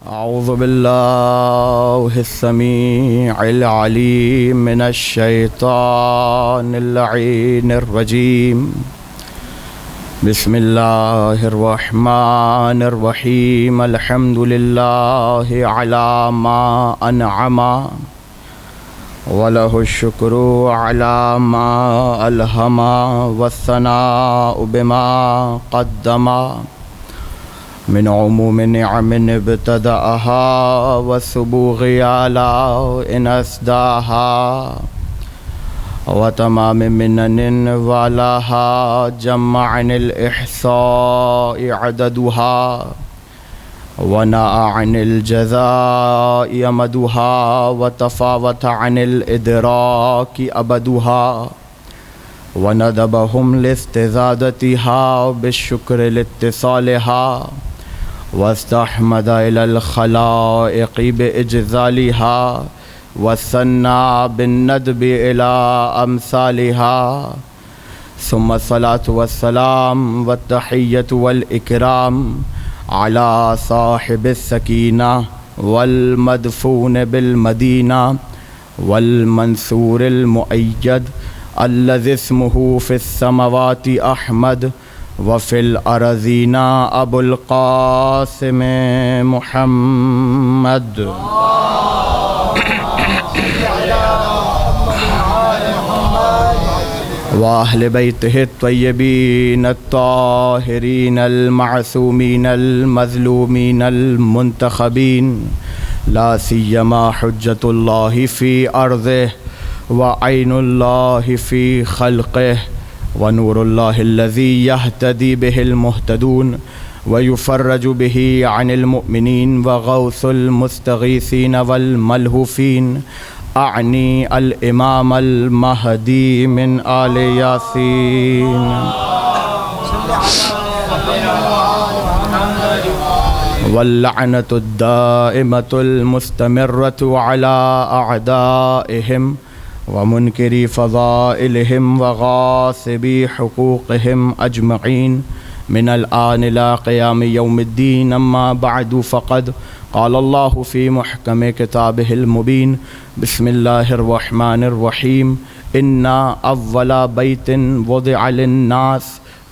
अऊज़ु बिल्लाहिस्समीइल अलीम मिनश्शैतानिर लईनिर रजीम। बिस्मिल्लाहिर्रहमानिर रहीम। अल्हम्दुलिल्लाहि अला मा अनअमा वलहुश्शुक्रु अला मा अलहमा वस्सनाउ बिमा क़द्दमा मिन उमूमि निअमिन इब्तदअहा वसुबूग़ि आलाइन अस्दाहा व तमामि मिननिन वलहा जम्अनिल इहसाइ अददुहा व नअनिल जज़ाइ अमदुहा व तफ़ावत अनिल इदराकि अबदुहा व नदबहुम लिस्तिज़ादतिहा बिश्शुक्रि लित्तिसालिहा वस्तहमद इलल खलाइक़ि बिइज्ज़ालिहा वसन्ना बिन्नदबि इला अम्सालिहा सुम्मा सलातु वस्सलाम वत्तहिय्यतु वल इकराम अला साहिबिस सकीना वल मदफून बिल मदीना वल मंसूरिल मुअय्यद अल्लज़ी इस्मुहु फ़िस समावाति अहमद व फ़िल अरज़ीना अबुल क़ासिम मुहम्मद। व अहले बैतिहि त्वय्यबीन अत्ताहिरीन अल-मअसूमीन अल-मज़लूमीन अल-मुंतख़बीन ला सिय्यमा हुज्जतुल्लाहि फ़ी अर्ज़िहि व ऐनुल्लाहि फ़ी ख़ल्क़िहि व नूरुल्लाहिल्लज़ी यहतदी बिहिल मुहतदून व युफ़र्रजु बिही अनिल मुअमिनीन व गौसुल मुस्तगीसीन वल मलहूफ़ीन अअनी अल इमाम अल महदी मिन आले यासीन। वल्लअनतु दाइमतुल मुस्तमिर्रतु अला अअदाइहिम व मुनकिरी फ़ज़ाइलिहिम व गासिबी हुकूक़िहिम अजमईन मिनल आन इला क़ियामि यौमिद्दीन। अम्मा बअदु फ़क़द क़ाल अल्लाहु फ़ी मुहकमि किताबिहिल मुबीन। बिस्मिल्लाहिर रहमानिर रहीम। इन्ना अव्वला बैतिन वुदिअ लिन्नास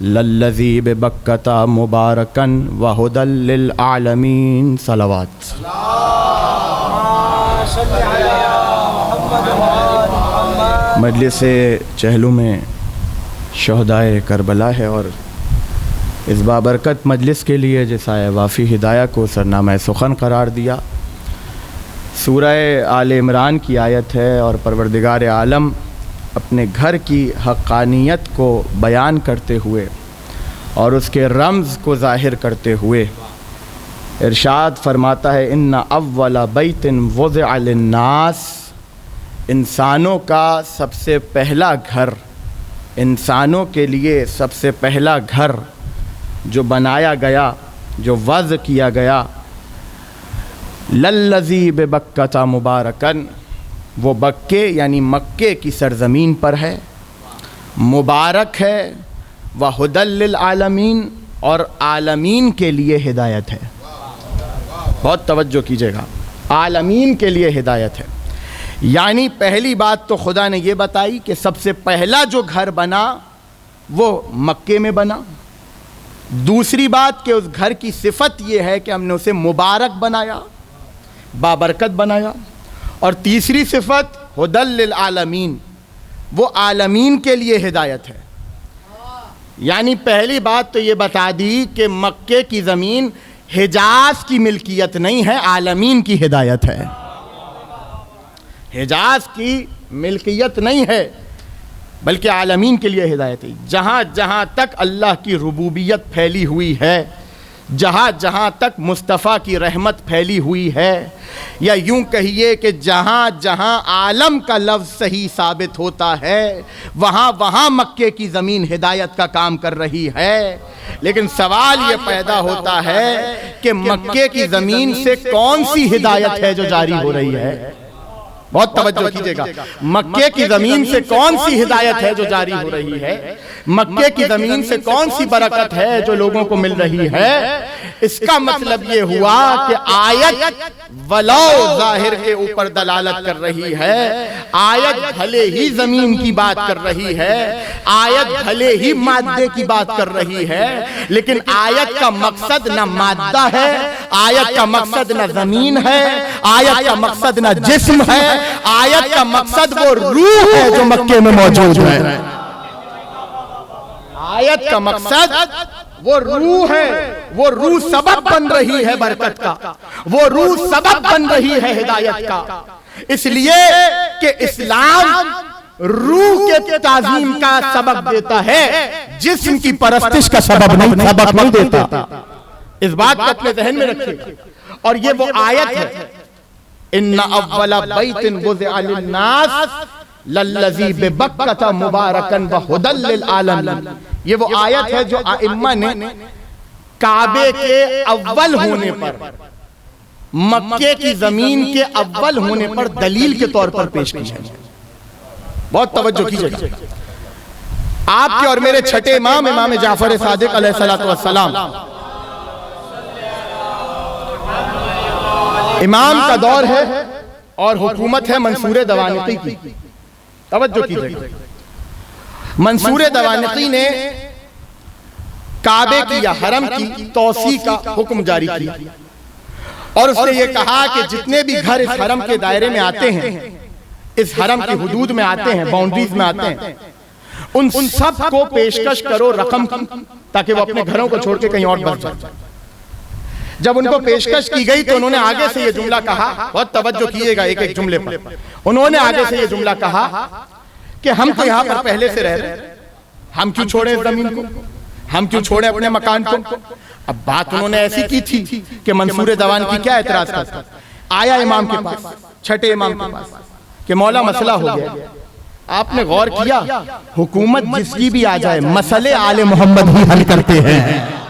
लल्लज़ी बिबक्कता मुबारकन व हुदल लिल आलमीन। सलावत। मजलिस चहलू में शहदाए करबला है और इस बाबरकत मजलिस के लिए जैसा वाफ़ी हिदाया को सरनामा सुखन करार दिया। सूरह आल इमरान की आयत है और परवरदिगार आलम अपने घर की हक़ानियत को बयान करते हुए और उसके रम्ज़ को ज़ाहिर करते हुए इरशाद फरमाता है, इन्ना अव्वला बैतिन वुज़िअ लिन्नास, इंसानों का सबसे पहला घर, इंसानों के लिए सबसे पहला घर जो बनाया गया, जो वज़ किया गया, लल्लज़ी बिबक्कता मुबारकन, वो बक्के यानी मक्के की सरज़मीन पर है, मुबारक है, व हुदल लिल आलमीन, और आलमीन के लिए हिदायत है। बहुत तवज्जो कीजिएगा, आलमीन के लिए हिदायत है। यानी पहली बात तो खुदा ने ये बताई कि सबसे पहला जो घर बना वो मक्के में बना। दूसरी बात कि उस घर की सिफत ये है कि हमने उसे मुबारक बनाया, बाबरकत बनाया। और तीसरी सिफत हुदल लिल आलमीन, वो आलमीन के लिए हिदायत है। यानी पहली बात तो ये बता दी कि मक्के की ज़मीन हिजाज की मिल्कियत नहीं है, आलमीन की हिदायत है। हिजाज की मिल्कियत नहीं है बल्कि आलमीन के लिए हिदायत है। जहाँ जहाँ तक अल्लाह की रुबूबियत फैली हुई है, जहाँ जहाँ तक मुस्तफ़ा की रहमत फैली हुई है, या यूँ कहिए कि जहाँ जहाँ आलम का लफ्ज़ सही साबित होता है वहाँ वहाँ मक्के की ज़मीन हिदायत का काम कर रही है। लेकिन सवाल ये पैदा होता है कि मक्के की ज़मीन से कौन सी हिदायत है जो जारी हो रही है। बहुत तवज्जो कीजिएगा, मक्के की ज़मीन से कौन सी हिदायत है जो जारी हो रही है, मक्के की ज़मीन से कौन सी बरकत है जो लोगों को मिल रही है। इसका मतलब ये हुआ कि आयत वलो जाहिर के ऊपर दलालत कर रही है, आयत भले ही जमीन की बात कर रही है, आयत भले ही मादे की बात कर रही है, लेकिन आयत का मकसद न मादा है, आयत का मकसद न जमीन है, आयत का मकसद न जिस्म है, आयत का मकसद वो रूह है जो मक्के में मौजूद है। आयत का मकसद वो रूह है, वो रूह सबब बन रही है बरकत का, वो रूह सबब बन रही है हिदायत का। इसलिए कि इस्लाम रूह के ताज़ीम का सबब देता है, जिस्म की परस्तिश का सबब नहीं देता। इस बात को अपने ज़हन में रखिए। और ये वो आयत है, इन्ना अव्वला बैतिन वुज़िअ लिन्नास लल्लज़ी बिबक्कता मुबारकन व हुदल लिल आलमीन। ये वो आयत है जो आइम्मा ने काबे के अव्वल होने पर, मक्के की जमीन के अव्वल होने पर दलील के तौर पर पेश की है। बहुत तवज्जो कीजिएगा। आपके और मेरे छठे इमाम, इमाम जाफर सादिक अलैहिस्सलातु वस्सलाम, इमाम का दौर है और हुकूमत है मंसूर दवानिकी की। तवज्जो कीजिएगा। मंसूर दवानिकी ने काबे की या हरम की तौसी का हुक्म जारी किया और उसने ये कहा कि जितने भी घर इस हरम के दायरे में आते हैं, इस हरम की हुदूद में आते हैं, बाउंड्रीज में आते हैं, उन सब को पेशकश करो रकम की, ताकि वो अपने घरों को छोड़ के कहीं और बस जाए। जब उनको पेशकश की गई तो उन्होंने आगे से ये जुमला कहा, बहुत तवज्जो कीजिएगा एक एक जुमले पर। उन्होंने आगे से ये जुमला कहा कि हम तो यहाँ पर पहले से रह रहे हैं, हम क्यों छोड़े जमीन को, हम क्यों छोड़े अपने मकान को। अब बात उन्होंने ऐसी की थी कि मंसूर दवान की क्या एतराज करता। आया इमाम के पास, छठे इमाम के पास, कि मौला मसला हो गया। आपने गौर किया, हुकूमत जिसकी भी आ जाए, मसले आले मोहम्मद ही हल करते हैं।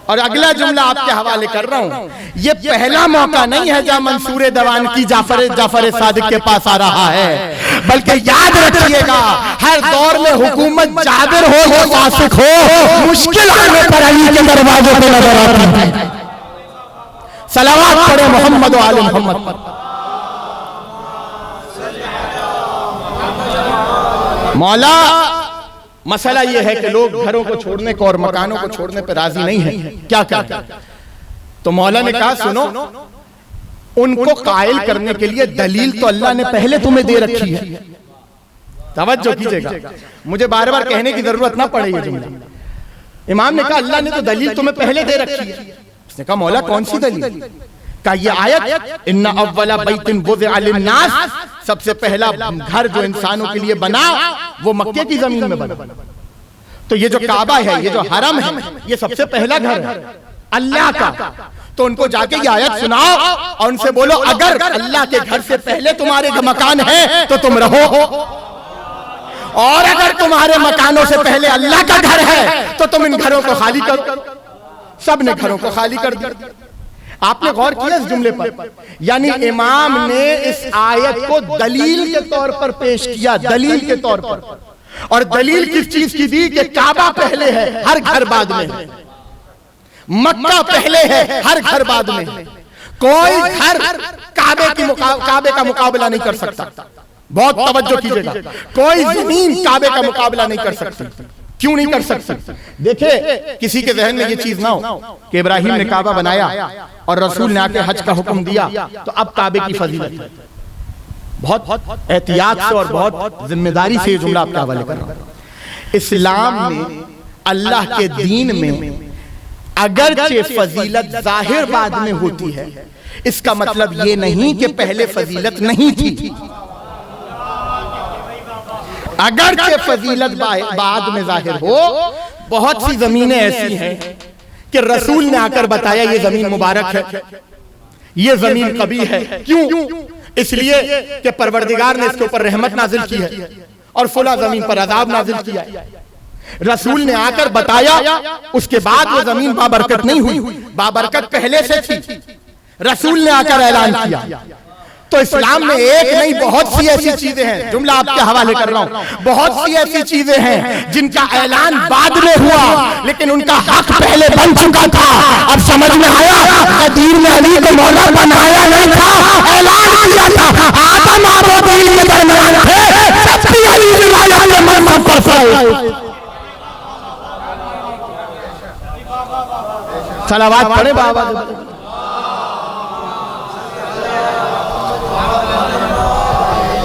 और अगला जुमला आपके हवाले कर रहा हूं, ये पहला मौका नहीं है जहां मंसूर दवान की जाफर सादिक के पास आ रहा है, बल्कि याद रखिएगा हर दौर में हुकूमत जाबिर हो या फासिक हो, मुश्किल आने पर अली के दरवाजे पे नजर आती है। सलावत पढ़े मोहम्मद व आले मोहम्मद पर। मौला मसला यह है कि लोग घरों को छोड़ने को और मकानों को छोड़ने पर राजी नहीं है, क्या करें? तो मौला ने कहा सुनो, उनको कायल करने के लिए दलील तो अल्लाह ने पहले तुम्हें दे रखी है। तवज्जो कीजिएगा, मुझे बार बार कहने की जरूरत ना पड़े ये जुमला। इमाम ने कहा अल्लाह ने तो दलील तुम्हें पहले दे रखी है। उसने कहा मौला कौन सी दलील? का ये आयत, इन्ना अव्वला बैतिन वुज़िअ लिन्नास, सबसे पहला घर जो इंसानों के लिए बना वो मक्के की जमीन में बना। तो ये जो काबा है, ये जो हरम है, ये सबसे पहला घर है अल्लाह का। तो उनको जाके ये आयत सुनाओ और उनसे बोलो अगर अल्लाह के घर से पहले तुम्हारे मकान है तो तुम रहो, और अगर तुम्हारे मकानों से पहले अल्लाह का घर है तो तुम इन घरों को खाली करो। सब ने घरों को खाली कर दिया। आपने गौर किया इस जुमले पर? यानी इमाम ने इस आयत को दलील के तौर पर पेश किया, दलील के तौर पर। और दलील किस चीज की दी? कि काबा पहले है, हर घर बाद में है, मक्का पहले है, हर घर बाद में है। कोई घर काबे का मुकाबला नहीं कर सकता। बहुत तवज्जो कीजिएगा, कोई जमीन काबे का मुकाबला नहीं कर सकती। क्यों नहीं कर सकती? देखिए, किसी के जहन में ये चीज ना हो कि इब्राहिम ने काबा बनाया और रसूल ने आके हज का हुक्म दिया तो अब काबे की फजीलत है। बहुत एहतियात से और बहुत जिम्मेदारी से ये जुमला आपके हवाले कर रहा हूं। इस्लाम में, अल्लाह के दीन में अगरचे फजीलत जाहिर बाद में होती है, इसका मतलब ये नहीं कि पहले फजीलत नहीं थी। अगरचे फजीलत बाद में जाहिर हो, बहुत सी जमीनें ऐसी हैं कि रसूल ने आकर बताया ये जमीन मुबारक है, ये जमीन कभी है। क्यों? इसलिए कि परवरदिगार ने इसके ऊपर रहमत नाजिल की है और फुला जमीन पर अजाब नाजिल किया है। रसूल ने आकर बताया, उसके बाद वो जमीन बाबरकत नहीं हुई, बाबरकत पहले से थी। रसूल ने आकर ऐलान किया। तो इस्लाम में एक नहीं बहुत सी ऐसी चीजें हैं, जुमला आपके हवाले कर रहा हूं, बहुत सी ऐसी चीजें हैं जिनका ऐलान बाद में हुआ लेकिन उनका हक पहले बन चुका था। अब समझ में आया, कदीर में अली को मौला बनाया नहीं था, ऐलान किया था। आदम और अबील के दरमियान थे, जब भी अली विलायत के मरहम पर फैल। सलावत पढ़े बाबा।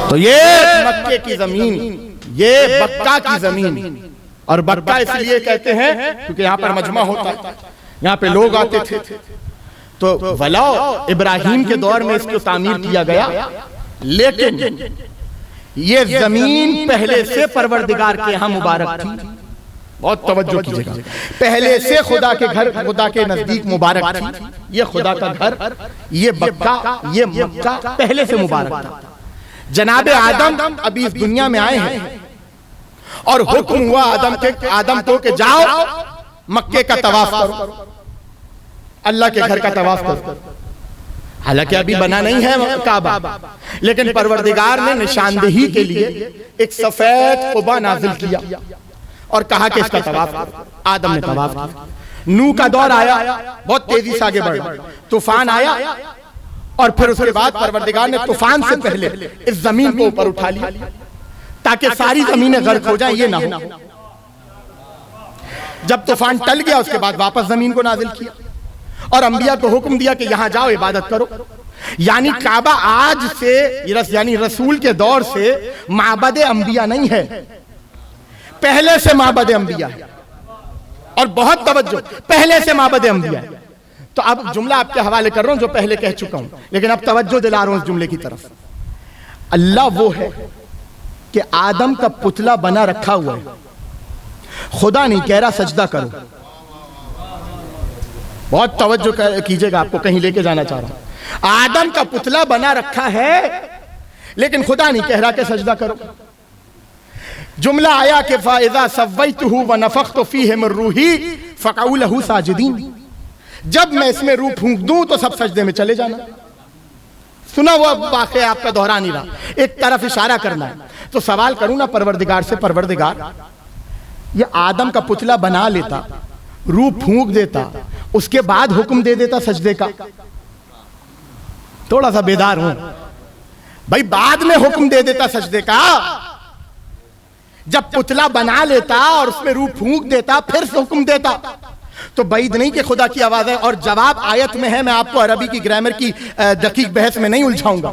तो ये मक्के की जमीन, ये बक्का की जमीन, और बक्का इसलिए कहते हैं क्योंकि यहाँ पर मजमा होता है, यहाँ पे लोग आते थे। तो वलाओ इब्राहिम के दौर में इसको तामीर किया गया, लेकिन ये जमीन पहले से परवरदिगार के यहाँ मुबारक थी। बहुत तवज्जो कीजिएगा, पहले से खुदा के घर, खुदा के नजदीक मुबारक थी। ये खुदा का घर, ये बक्का, ये मक्का पहले से मुबारक था। जनाबे आदम अभी इस दुनिया में आए हैं और हुक्म हुआ आदम को कि जाओ मक्के का तवाफ करो, अल्लाह के घर का तवाफ करो। हालांकि अभी बना नहीं है काबा, लेकिन परवरदिगार ने निशानदेही के लिए एक सफेद कुबा नाजिल किया और कहा कि इसका तवाफ करो। आदम ने तवाफ किया। नूह का दौर आया, बहुत तेजी से आगे बढ़ा, तूफान आया और फिर उसके बाद परवरदिगार ने तूफान से पहले इस जमीन को ऊपर उठा लिया ताकि सारी जमीनें गर्क हो जाएं, ये ना हो। जब तूफान टल गया उसके बाद वापस जमीन को नाजिल किया और अंबिया को हुक्म दिया कि यहां जाओ इबादत करो। यानी काबा आज से यानी रसूल के दौर से माबद अंबिया नहीं है, पहले से माबद अंबिया है। और बहुत तवज्जो, पहले से माबद अंबिया है। तो अब जुमला आपके हवाले कर रहा हूं जो पहले कह चुका हूं, लेकिन अब तवज्जो दिला रहा हूं इस जुमले की तरफ। अल्लाह वो है कि आदम का पुतला बना रखा हुआ है, खुदा नहीं कह रहा सजदा करो। बहुत तवज्जो कीजिएगा, आपको कहीं लेके जाना चाह रहा हूं। आदम का पुतला बना रखा है लेकिन खुदा नहीं कह रहा कि सजदा करो। जुमला आया कि फाइज़ा सव्वैतुहु व नफ़ख्तु फ़ीहि मिन रूही फ़क़ऊ लहू साजिदीन। जब मैं इसमें रूह फूंक दूं तो सब सजदे में चले जाना। सुना वो वाक़या आपका दोहरा नहीं रहा, एक तरफ इशारा करना है। तो सवाल करूं ना परवरदिगार से, परवरदिगार ये आदम का पुतला बना लेता, रूह फूंक देता, उसके बाद हुक्म दे देता सजदे का। थोड़ा सा बेदार हूं भाई, बाद में हुक्म दे देता सजदे का। जब पुतला बना लेता और उसमें रूह फूंक देता फिर से हुक्म देता, तो बैद नहीं कि खुदा की आवाज है। और जवाब आयत में है, मैं आपको अरबी की ग्रामर की दकीक बहस में नहीं उलझाऊंगा,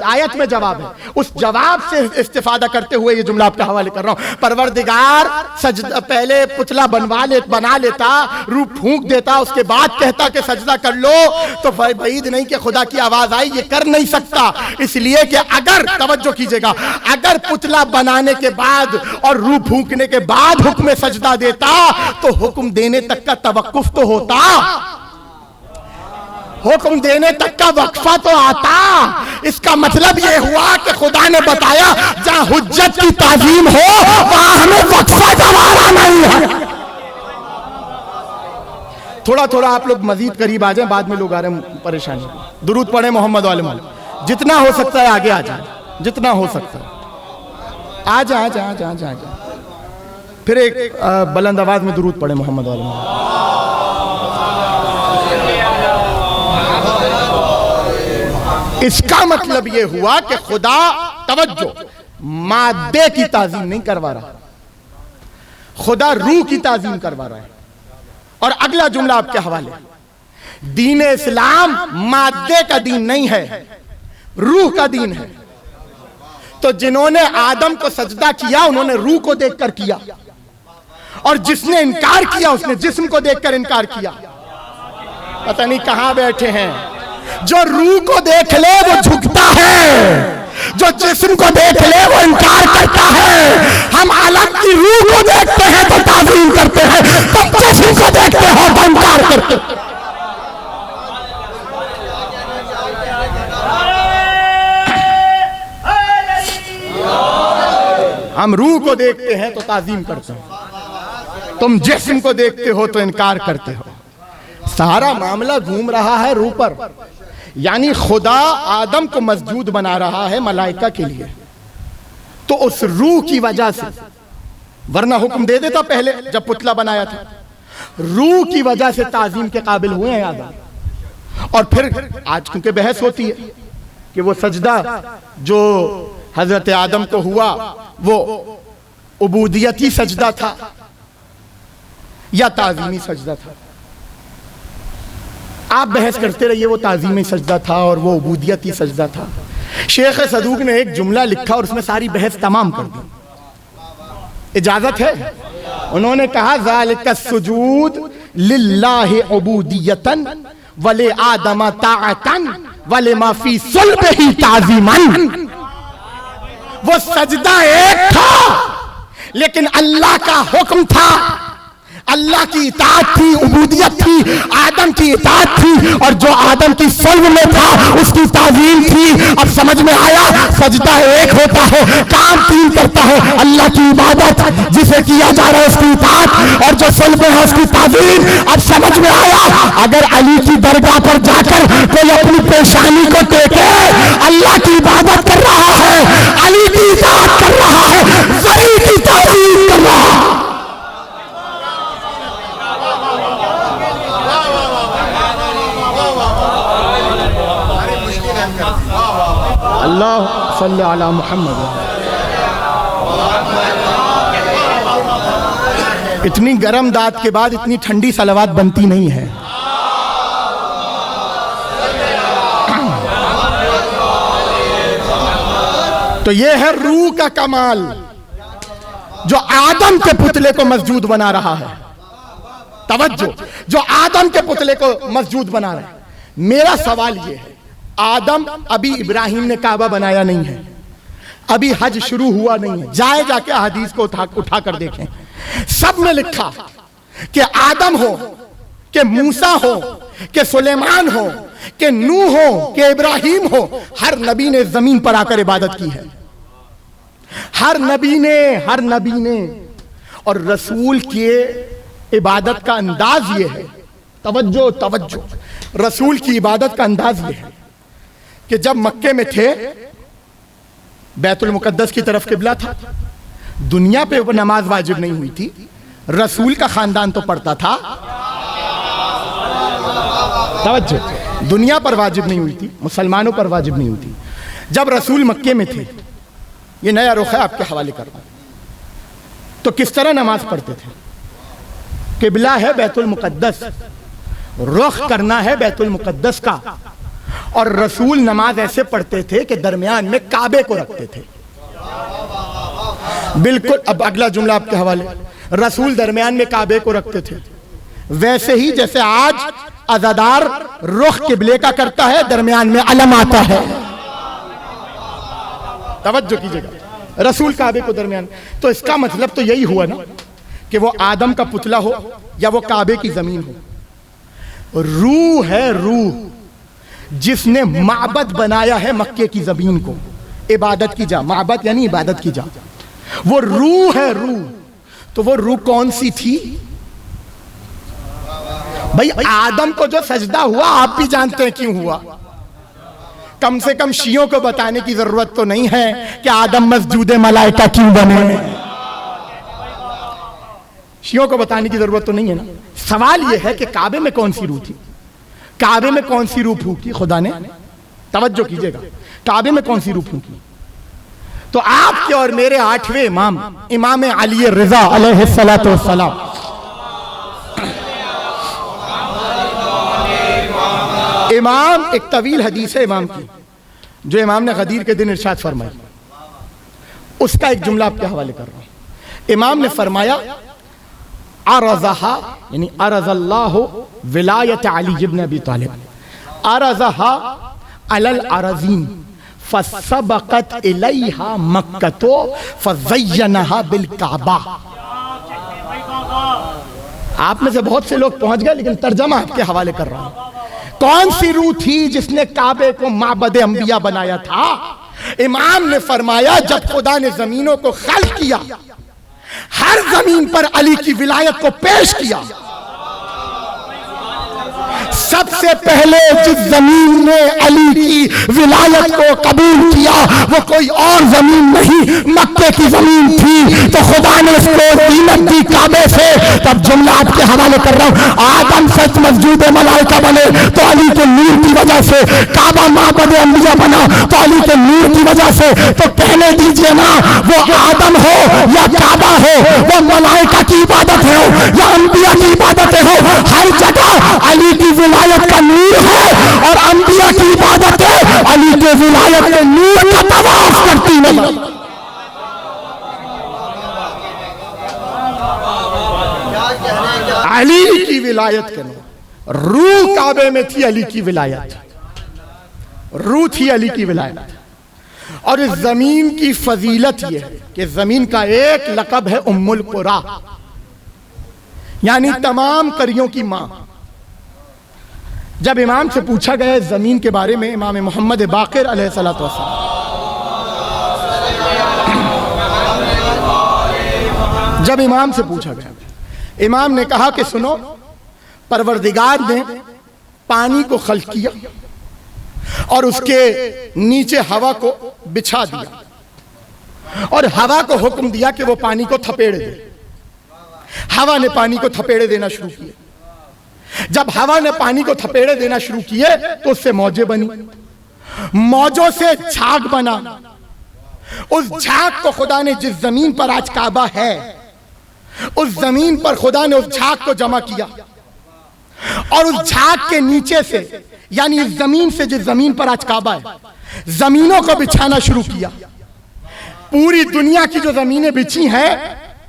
आयत में जवाब है। उस जवाब से इस्तिफादा करते हुए ये जुमला आपके हवाले कर रहा हूं। परवरदिगार सजदा पहले पुतला बना लेता, रूह फूंक देता, उसके बाद कहता कि सजदा कर लो, तो बैद नहीं कि खुदा की आवाज आई, ये कर नहीं सकता। इसलिए कि अगर, तवज्जो कीजिएगा, अगर पुतला बनाने के बाद और रूह फूंकने के बाद हुक्म सजदा देता तो हुक्म देने तक का तवक्कुफ तो होता, हुक्म देने तक का वक्फा तो आता। इसका मतलब यह हुआ कि खुदा ने बताया जहां हुज्जत की ताजीम हो वहां हमें वक्फा गवारा नहीं है। थोड़ा थोड़ा आप लोग मजीद करीब आ जाएं, बाद में लोग आ रहे हैं परेशानी। दुरूद पढ़े मोहम्मद वाले मोहम्मद, जितना हो सकता है आगे आ जाए, जितना हो सकता है आ जा आ जा आ जा आ जा। फिर एक बुलंद आवाज में दुरूद पढ़े मोहम्मद वाले मोहम्मद। इसका मतलब यह हुआ कि खुदा, तवज्जो, मादे की ताजीम नहीं करवा रहा, खुदा रूह की ताजीम करवा रहा है। और अगला जुमला आपके हवाले, दीन इस्लाम मादे का दीन नहीं है, रूह का दीन है। तो जिन्होंने आदम को सजदा किया उन्होंने रूह को देखकर किया, और जिसने इनकार किया उसने जिस्म को देखकर इनकार किया। पता नहीं कहां बैठे हैं। जो रूह को देख ले वो झुकता है, जो जिस्म को देख ले वो इनकार करता है। हम आलम की रूह को देखते हैं तो ताज़ीम करते हैं, तुम जिस्म को देखते हो तो इनकार करते हो। हम रूह को देखते हैं तो ताज़ीम करते हैं, तुम जिस्म को देखते हो तो इनकार करते हो। सारा मामला घूम रहा है रूह पर। यानी खुदा आदम को मस्जूद बना रहा है मलाइका के लिए, तो उस रूह की वजह से, वरना हुक्म दे देता पहले जब पुतला बनाया था। रूह की वजह से ताजीम के काबिल हुए हैं आदम। और फिर आज क्योंकि बहस होती है कि वो सजदा जो हजरत आदम को हुआ वो उबूदियती सजदा था या ताजीमी सजदा था। आप बहस करते रहिए, वो ताजीमी सजदा था और वो उबूदियती सजदा था। शेख सदूक ने एक जुमला लिखा और उसमें सारी बहस तमाम कर दी। इजाजत है? उन्होंने कहा ज़ालिका सुजूद लिल्लाहि उबूदियतन वले आदम ताअतन वले मा फी सुल्बिही ताज़ीमन। वो सजदा एक था लेकिन अल्लाह का हुक्म था, अल्लाह की इताअत थी, उबूदियत थी, आदम की इताअत थी, और जो आदम की सल्ब में था उसकी ताज़ीम थी। अब समझ में आया, सजदा एक होता है, काम तीन करता है, अल्लाह की इबादत जिसे किया जा रहा है उसकी इताअत, और जो सल्ब है उसकी ताज़ीम। अब समझ में आया, अगर अली की दरगाह पर जाकर कोई अपनी पेशानी को टेके अल्लाह की इबादत कर रहा है, अली की इताअत कर रहा है, वली की ताज़ीम कर रहा है। अल्लाह सल्लल्लाहु अला मुहम्मद। इतनी गर्म दात के बाद इतनी ठंडी सलावत बनती नहीं है। तो ये है रूह का कमाल जो आदम के पुतले को मस्जूद बना रहा है। तवज्जो, जो आदम के पुतले को मस्जूद बना रहा है। मेरा सवाल ये है, आदम अभी इब्राहिम ने काबा बनाया नहीं है, अभी हज शुरू हुआ नहीं है। जाए जाके हदीस को उठा कर देखें, सब में लिखा कि आदम हो, कि मूसा हो, कि सुलेमान हो, कि नूह हो, कि इब्राहिम हो, हर नबी ने जमीन पर आकर इबादत की है। हर नबी ने। और रसूल की इबादत का अंदाज ये है, तवज्जो, रसूल की इबादत का अंदाज ये है कि जब मक्के में थे, बैतुल मुकद्दस की तरफ किबला था, दुनिया पे वो नमाज वाजिब नहीं हुई थी, रसूल का खानदान तो पढ़ता था। तवज्जो, दुनिया पर वाजिब नहीं हुई थी, मुसलमानों पर वाजिब नहीं हुई थी। जब रसूल मक्के में थे, ये नया रुख है आपके हवाले कर रहा हूं, तो किस तरह नमाज पढ़ते थे? किबला है बैतुल मुकद्दस, रुख करना है बैतुल मुकद्दस का, और रसूल नमाज ऐसे पढ़ते थे कि दरमियान में काबे को रखते थे। बिल्कुल, अब अगला जुमला आपके हवाले, रसूल दरमियान में काबे को रखते थे, वैसे ही जैसे आज अज़ादार रुख किबले का करता है, दरमियान में अलम आता है। तवज्जो कीजिएगा, रसूल काबे को दरमियान। तो इसका मतलब तो यही हुआ ना कि वो आदम का पुतला हो या वो काबे की जमीन हो। रूह है, रूह जिसने माबद बनाया है मक्के की जमीन को, इबादत की जा, माबद यानी इबादत की जा, वो रूह है, रूह। तो वो रूह कौन सी थी भाई? आदम को जो सजदा हुआ आप भी जानते हैं क्यों हुआ। कम से कम शियों को बताने की जरूरत तो नहीं है कि आदम मस्जूद मलाइका क्यों बने। शियों को बताने की जरूरत तो नहीं है ना। सवाल यह है कि काबे में कौन सी रूह थी, काबे में कौन सी रूह फूकी खुदा ने? तवज्जो कीजिएगा, काबे में कौन सी रूह फूकी? तो आपके और मेरे आठवें इमाम, इमाम अली रिजा अलैहिस्सलातु वस्सलाम, इमाम, एक तवील हदीस है इमाम की जो इमाम ने गदीर के दिन इरशाद फरमाई, उसका एक जुमला आपके हवाले कर रहा हूं। इमाम ने फरमाया अरज़हा, यानी अरज़ल्लाहु विलायत अली इब्न अबी तालिब, अरज़हा अलल अरज़ीन फसबक़त इलैहा मक्कतो फज़य्यनहा बिल काबा। आप में से बहुत से लोग पहुंच गए, लेकिन तर्जमा आपके हवाले कर रहा हूं। कौन सी रूह थी जिसने काबे को माबद अंबिया बनाया था? इमाम ने फरमाया जब खुदा ने जमीनों को खल्क किया, हर जमीन पर अली की विलायत को पेश किया, सबसे सबसे पहले जिस जमीन ने अली की विलायत को कबूल किया वो कोई और जमीन नहीं, मक्के की जमीन थी। तो खुदा ने उसको दीनत दी काबे से। तब जुमला आपके हवाले कर रहा हूं, आदम सच मस्जिद मलाइका बने तो अली के नूर की वजह से, काबा माबद अंबिया बना तो अली के नूर की वजह से। तो कहने दीजिए ना, वो आदम हो या काबा हो, वो मलाइका की इबादत हो या अंबिया की इबादत हो, हर जगह अली की विलायत का नूर है और अंबिया की इबादत है अली के विलायत के नूर का तवाफ करती नजर। अली की विलायत के नूर, रूह काबे में थी अली की विलायत, रूह थी अली की विलायत। और इस जमीन की फजीलत यह है कि जमीन का एक लकब है उम्मुल कुरा, यानी तमाम करियों की मां। जब इमाम से पूछा गया जमीन के बारे में, इमाम मोहम्मद बाकिर अलैहिस्सलातु वस्सलाम, जब इमाम से पूछा गया, इमाम ने कहा कि सुनो, परवरदिगार ने पानी को खल्क किया और उसके नीचे हवा को बिछा दिया और हवा को हुक्म दिया कि वो पानी को थपेड़े दे। हवा ने पानी को थपेड़े देना शुरू किए। जब हवा ने पानी को थपेड़े देना शुरू किए तो उससे मौजें बनी, मौजों से झाग बना। उस झाग को खुदा ने, जिस जमीन पर आज काबा है, उस जमीन पर खुदा ने उस झाग को जमा किया और उस झाग के नीचे से, यानी इस जमीन से, जिस जमीन पर आज काबा है, जमीनों को बिछाना शुरू किया। पूरी दुनिया की जो जमीनें बिछी हैं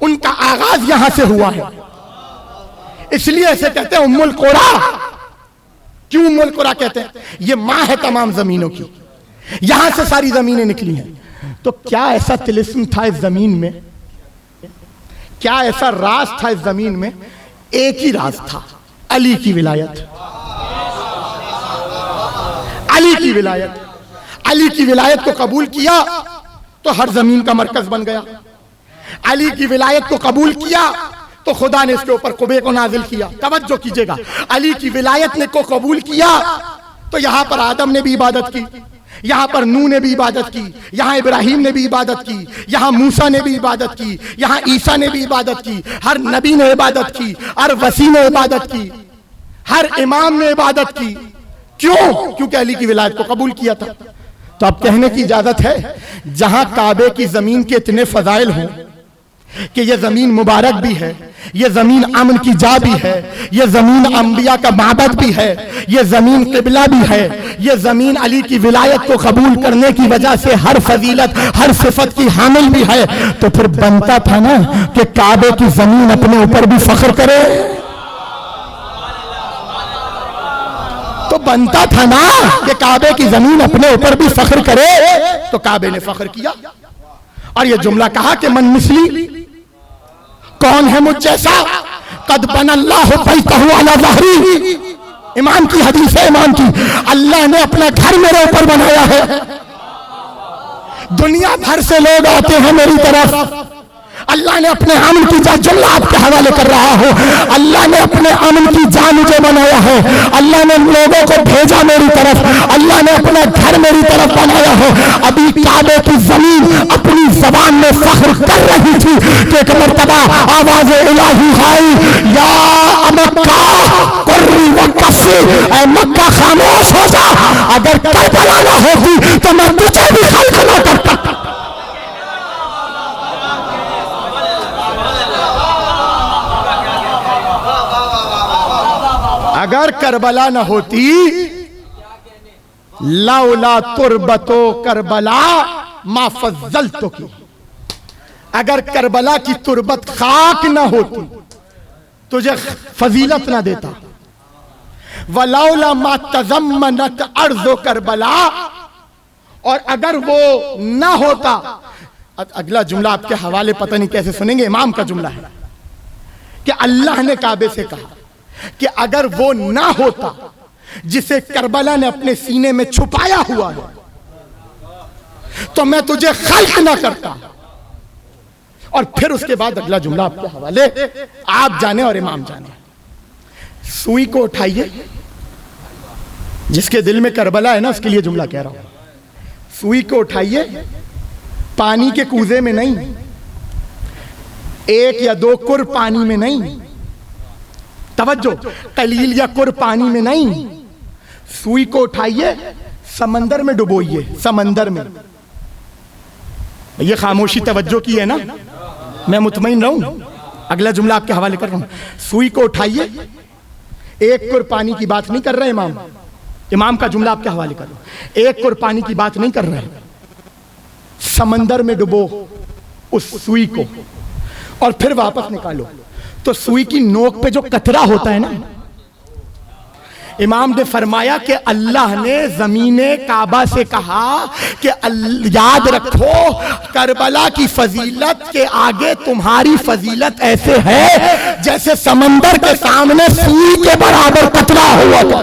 उनका आगाज यहां से हुआ है। इसलिए इसे कहते हैं उम्मुल कुरा। क्यों उम्मुल कुरा कहते हैं? ये मां है तमाम जमीनों की, यहां से सारी जमीनें निकली हैं। तो क्या ऐसा तिलिस्म था इस जमीन में, क्या ऐसा राज था इस जमीन में? एक ही राज था, अली की विलायत। अली की विलायत, अली की विलायत को कबूल किया तो हर जमीन का मरकज बन गया। अली की विलायत को कबूल किया तो खुदा ने इसके ऊपर कुबे को नाजिल किया। तवज्जो कीजिएगा, अली की विलायत ने को कबूल किया तो यहां पर आदम ने भी इबादत की, यहां पर नूह ने भी इबादत की, यहां इब्राहिम ने भी इबादत की, यहां मूसा ने भी इबादत की, यहां ईसा ने भी इबादत की, हर नबी ने इबादत की, हर वसी ने इबादत की, हर इमाम ने इबादत की। क्यों? क्योंकि अली की विलायत को कबूल किया था। तो अब कहने की इजाजत है, जहां काबे की जमीन के इतने फजाइल हों कि यह जमीन मुबारक भी है, यह जमीन अमन की जा भी है, यह जमीन अंबिया का माबद भी है, यह जमीन किबला भी है, यह जमीन अली की विलायत को कबूल करने की वजह से हर फजीलत, हर सिफत की हामिल भी है, तो फिर बनता था ना कि काबे की जमीन अपने ऊपर भी फख्र करे। तो बनता था ना कि काबे की जमीन अपने ऊपर भी फख्र करे। तो काबे ने फख्र किया और यह जुमला कहा कि मन मिसली, कौन है मुझ जैसा, कद बनल्लाहु बैतहु अला ज़हरी। इमाम की हदीस है, इमाम की, अल्लाह ने अपना घर मेरे ऊपर बनाया है। दुनिया भर से लोग आते हैं मेरी तरफ, अल्लाह ने अपने अमन की जान, जुमला आपके हवाले कर रहा हो, अल्लाह ने अपने अमन की जान मुझे बनाया है, अल्लाह ने लोगों को भेजा मेरी तरफ, अल्लाह ने अपना घर मेरी तरफ बनाया है। अभी काबे की जमीन अपनी जबान में फख्र कर रही थी कि एक मर्तबा आवाज इलाही आई, या मक्का कुर्री व कफ़ी, ऐ मक्का खामोश हो जा, अगर करबला ना होती तो मैं तुझे भी खल्क ना करता। अगर करबला न होती, लौला तुरबतो करबला मा फज़्ज़लतो की, अगर करबला की तुरबत खाक न होती तुझे फजीलत ना देता। वलौला मा तज़म्मनत अर्ज़ो करबला, और अगर वो ना होता। अगला जुमला आपके हवाले पता नहीं कैसे सुनेंगे, इमाम का जुमला है कि अल्लाह ने काबे से कहा कि अगर वो ना होता जिसे करबला ने अपने सीने में छुपाया हुआ है तो मैं तुझे खल्क ना करता। और फिर उसके बाद अगला जुमला आपके हवाले, आप जाने और इमाम जाने। सुई को उठाइए जिसके दिल में करबला है ना, उसके लिए जुमला कह रहा हूं। सुई को उठाइए, पानी के कूजे में नहीं, एक या दो कुर पानी में नहीं, तवज्जो, कलील या कुर पानी में नहीं, सुई को उठाइए, समंदर में डुबोइए, समंदर में। ये खामोशी तवज्जो की है ना, मैं मुतमईन रहूं। अगला जुमला आपके हवाले कर रहा हूं। सुई को उठाइए, एक कुर पानी की बात नहीं कर रहे इमाम, इमाम का जुमला आपके हवाले कर रहा हूं। एक कुर पानी की बात नहीं कर रहे, समंदर में डुबो उस सुई को और फिर वापस निकालो। तो सुई की नोक पे जो कतरा होता है ना, इमाम ने फरमाया कि अल्लाह ने ज़मीने काबा से कहा कि याद रखो करबला की फजीलत के आगे तुम्हारी फजीलत ऐसे है जैसे समंदर के सामने सुई के बराबर कतरा हुआ था।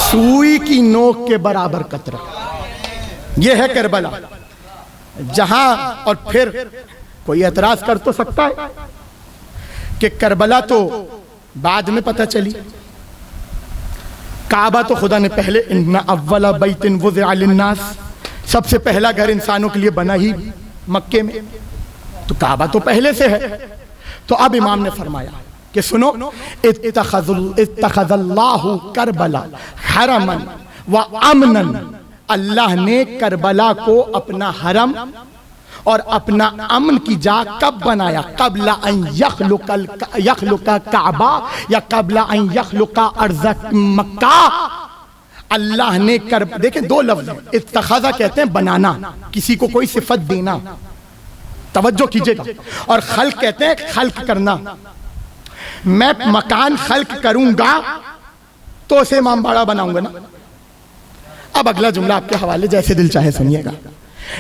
सुई की नोक के बराबर कतरा, यह है करबला। जहां और फिर कोई एतराज कर तो सकता है कि करबला तो बाद में पता चली, काबा तो खुदा ने पहले, इन्ना अव्वला बैतिन वुज़िअ लिन्नास, सबसे पहला घर इंसानों के लिए बना ही मक्के में, तो काबा तो पहले से है। तो अब इमाम ने फरमाया कि सुनो, इत्तखज़ल्लाहु करबला हरमन व अमनन, अल्लाह ने करबला को अपना हरम और अपना अमन की जा कब बनाया? कबला अन यखलुका काबा या कबला अन यखलुका अर्ज़ मक्का। अल्लाह ने कर, देखें दो लफ्ज़, इत्तखज़ा कहते हैं बनाना, किसी को कोई सिफत देना, तवज्जो कीजिएगा, और खल्क कहते हैं खल्क करना। मैं मकान खल्क करूंगा तो उसे इमामबाड़ा बनाऊंगा ना। अब अगला जुमला आपके हवाले, जैसे दिल चाहे सुनिएगा।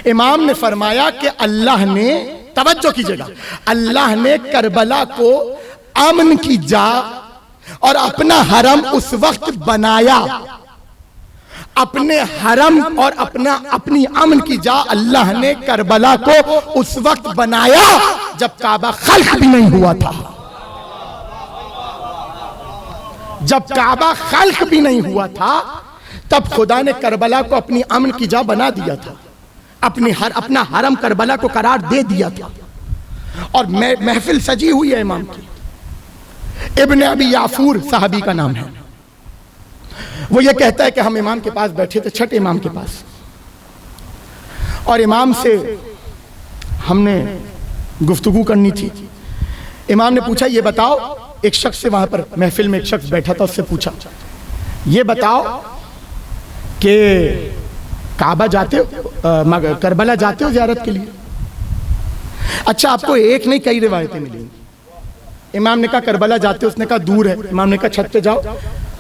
इमाम ने फरमाया कि अल्लाह ने, तवज्जो कीजिएगा, अल्लाह ने करबला को अमन की जा और अपना हरम उस वक्त बनाया, अपने हरम और अपनी अमन की जा अल्लाह ने करबला को उस वक्त बनाया जब काबा खल्क भी नहीं हुआ था। जब काबा खल्क भी नहीं हुआ था तब खुदा ने करबला को अपनी अमन की जा बना दिया था, अपना हरम करबला को करार दे दिया था। और महफिल सजी हुई है इमाम की। इब्न अबी याफूर साहबी का नाम है। वो ये कहता है कि हम इमाम के पास बैठे थे, छठे इमाम के पास, और इमाम से हमने गुफ्तगू करनी थी। इमाम ने पूछा, ये बताओ, एक शख्स से वहां पर महफिल में एक शख्स बैठा था, उससे पूछा, ये बताओ कि काबा जाते हो, करबला जाते हो ज़ियारत के लिए? अच्छा, आपको एक नहीं कई रिवायतें मिलेंगी। इमाम ने कहा करबला जाते हो? उसने कहा दूर है। इमाम ने कहा छत पे जाओ,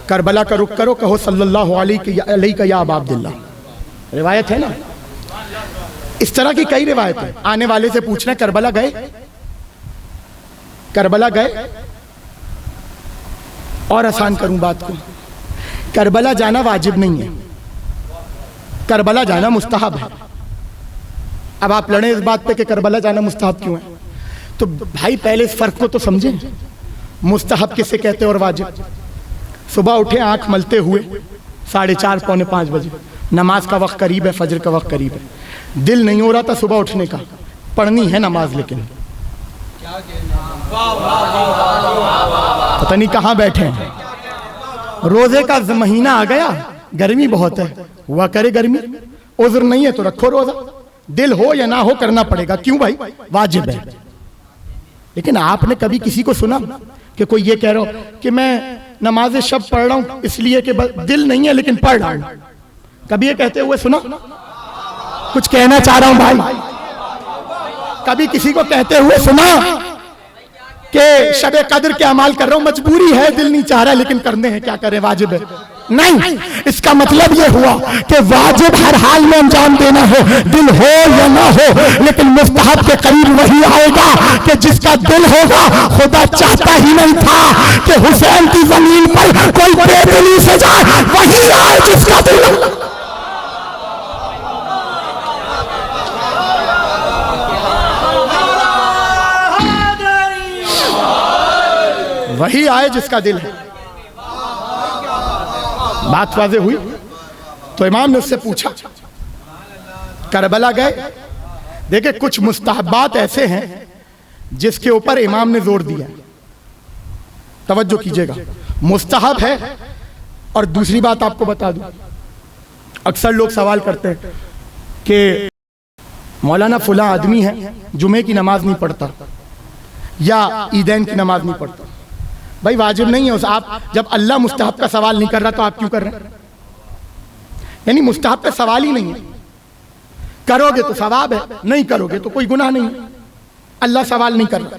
करबला का रुख करो, कहो सल्लल्लाहु अलैहि या अबा अब्दुल्लाह। रिवायत है ना, इस तरह की कई रिवायतें। आने वाले से पूछना, करबला गए? करबला गए? और आसान करूं बात को, करबला जाना वाजिब नहीं है, करबला जाना मुस्तहब है। अब आप लड़े इस बात पे कि करबला जाना मुस्तहब क्यों है, तो भाई पहले इस फर्क को तो समझें। मुस्तहब किसे कहते हैं और वाजिब? सुबह उठे आंख मलते हुए 4:30 पौने 5 बजे, नमाज का वक्त करीब है, फजर का वक्त करीब है, दिल नहीं हो रहा था सुबह उठने का, पढ़नी है नमाज, लेकिन पता नहीं कहां बैठे हैं, रोजे का महीना आ गया, गर्मी बहुत है, हुआ करे गर्मी, उज़्र नहीं है तो रखो रोजा, दिल हो या ना हो करना पड़ेगा। क्यों भाई? वाजिब है। लेकिन आपने कभी किसी को सुना कि कोई ये कह रहा हो कि मैं नमाज शब पढ़ रहा हूं इसलिए कि दिल नहीं है लेकिन पढ़ रहा हूं? कभी ये कहते हुए सुना? कुछ कहना चाह रहा हूं भाई, कभी किसी को कहते हुए सुना कि शबे कद्र के अमाल कर रहा हूं, मजबूरी है, दिल नहीं चाह रहा लेकिन करने हैं, क्या करें, वाजिब है? नहीं, इसका मतलब यह हुआ कि वाजिब हर हाल में अंजाम देना है, दिल हो या ना हो, लेकिन मुस्तहब के करीब वही आएगा कि जिसका दिल होगा। खुदा चाहता ही नहीं था कि हुसैन की जमीन पर कोई बेदिली से जाए, वही आए जिसका दिल। वही आए जिसका दिल है। बात वाज़ेह हुई? तो इमाम ने उससे पूछा, करबला गए? देखिए कुछ मुस्तहबात ऐसे हैं जिसके ऊपर इमाम ने जोर दिया, तवज्जो कीजिएगा। मुस्तहब है। और दूसरी बात आपको बता दूं, अक्सर लोग सवाल करते हैं कि मौलाना फुला आदमी है, जुमे की नमाज नहीं पढ़ता या ईदैन की नमाज नहीं पढ़ता। भाई वाजिब नहीं है उस, आप जब अल्लाह मुस्तहब का सवाल नहीं कर रहा तो आप क्यों कर रहे हैं? यानी मुस्तहब का सवाल ही नहीं है। करोगे तो सवाब है, नहीं करोगे तो कोई गुनाह नहीं है। अल्लाह सवाल नहीं कर रहा।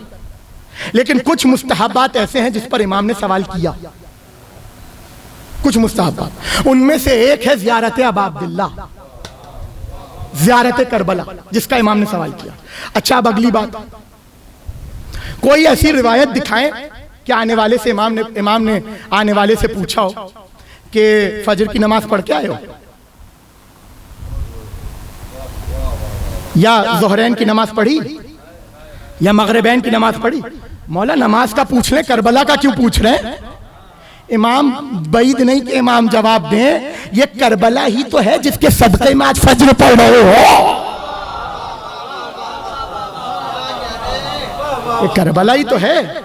लेकिन कुछ मुस्तहबात ऐसे हैं जिस पर इमाम ने सवाल किया। कुछ मुस्तहबात, उनमें से एक है ज़ियारत अबा अब्दुल्लाह, ज़ियारत करबला, जिसका इमाम ने सवाल किया। अच्छा, अब अगली बात, कोई ऐसी रिवायत दिखाएं कि आने वाले से इमाम ने आने वाले से पूछा हो कि फजर की नमाज पढ़ के आए हो या ज़ोहरैन की नमाज पढ़ी या मगरिबैन की नमाज पढ़ी। मौला नमाज का पूछ लें, करबला का क्यों पूछ रहे हैं? इमाम बैद नहीं कि इमाम जवाब दें, ये करबला ही तो है जिसके सदक़े में आज फजर पढ़ रहे हो। ये करबला ही तो है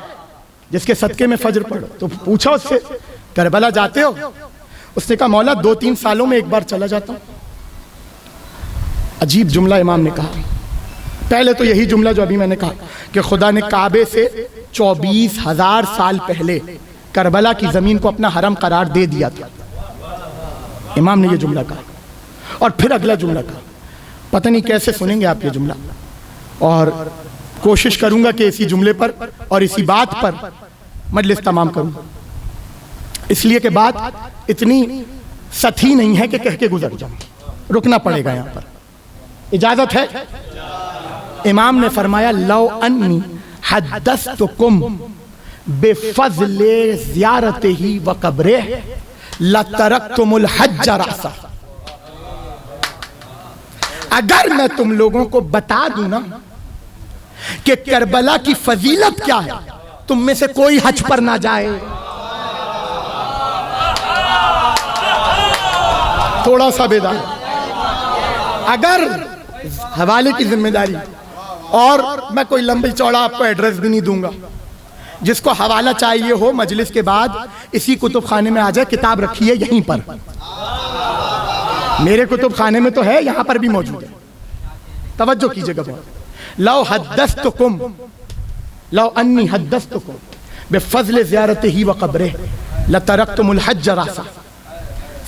जिसके सदक़े में फजर पढ़ो। तो पूछा उससे, करबला जाते हो? उसने कहा मौला 2-3 सालों में एक बार चला जाता हूं। अजीब जुमला इमाम ने कहा। पहले तो यही जुमला जो अभी मैंने कहा कि खुदा ने काबे से 24,000 साल पहले करबला की जमीन को अपना हरम करार दे दिया था। इमाम ने यह जुमला कहा। और फिर अगला जुमला कहा, पता नहीं कैसे सुनेंगे आप ये जुमला, और कोशिश करूंगा कि इसी जुमले पर और इसी बात पर मजलिस तमाम करूं, इसलिए कि बात इतनी सथी नहीं है कि कह के गुजर जाऊं, रुकना पड़ेगा यहां पर। इजाजत है? इमाम ने फरमाया, लौ अन्नी हद्दस्तुकुम बेफज़ले ज़ियारतिही व क़ब्रिही लतरक्तुमुल हज्ज रअसा। अगर मैं तुम लोगों को बता दूं ना कि करबला की फजीलत क्या है, तुम में से कोई हज पर ना जाए। थोड़ा सा बेदार, अगर हवाले की जिम्मेदारी, और मैं कोई लंबी चौड़ा आपको एड्रेस भी नहीं दूंगा, जिसको हवाला चाहिए हो मजलिस के बाद इसी कुतुब खाने में आ जाए, किताब रखी है यहीं पर, मेरे कुतुब खाने में तो है, यहां पर भी मौजूद है। तवज्जो कीजिएगा बहुत। लौ हद्दस्तुकुम, लौ अन्नी हद्दस्तुकुम बेफज़ले ज़ियारतिही व क़ब्रिही लतरक्तुमुल हज्ज रअसा।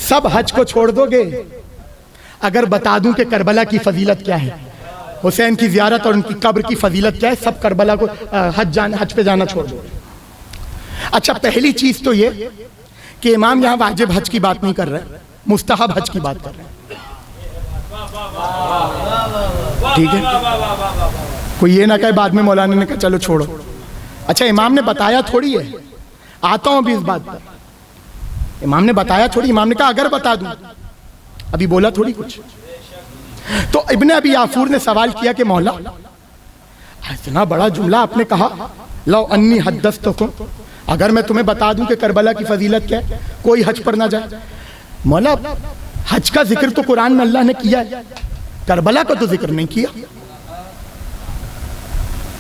सब हज को छोड़ दोगे अगर बता दूं कि करबला की फजीलत क्या है, हुसैन की ज़ियारत और उनकी कब्र की फजीलत क्या है, सब करबला को हज पे जाना छोड़ दो। अच्छा, पहली चीज तो ये कि इमाम यहां वाजिब हज की बात नहीं कर रहे, मुस्तहब हज की बात कर रहे हैं। ठीक है, कोई ये ना कहे बाद में मौलाना ने कहा चलो छोड़ो। अच्छा, इमाम ने बताया थोड़ी है, आता हूं अभी इस बात पर। इमाम ने बताया थोड़ी, इमाम ने कहा अगर बता दूं, अभी बोला थोड़ी कुछ। तो इब्ने अबी याफूर ने सवाल किया कि मौला इतना बड़ा जुमला आपने कहा, लौ अन्नी हद्दस्तुकुम, अगर मैं तुम्हें बता दूं कि करबला की फजीलत क्या है, कोई हज पर ना जाए। मौला हज का जिक्र तो कुरान में अल्लाह ने किया है, करबला का तो जिक्र नहीं किया।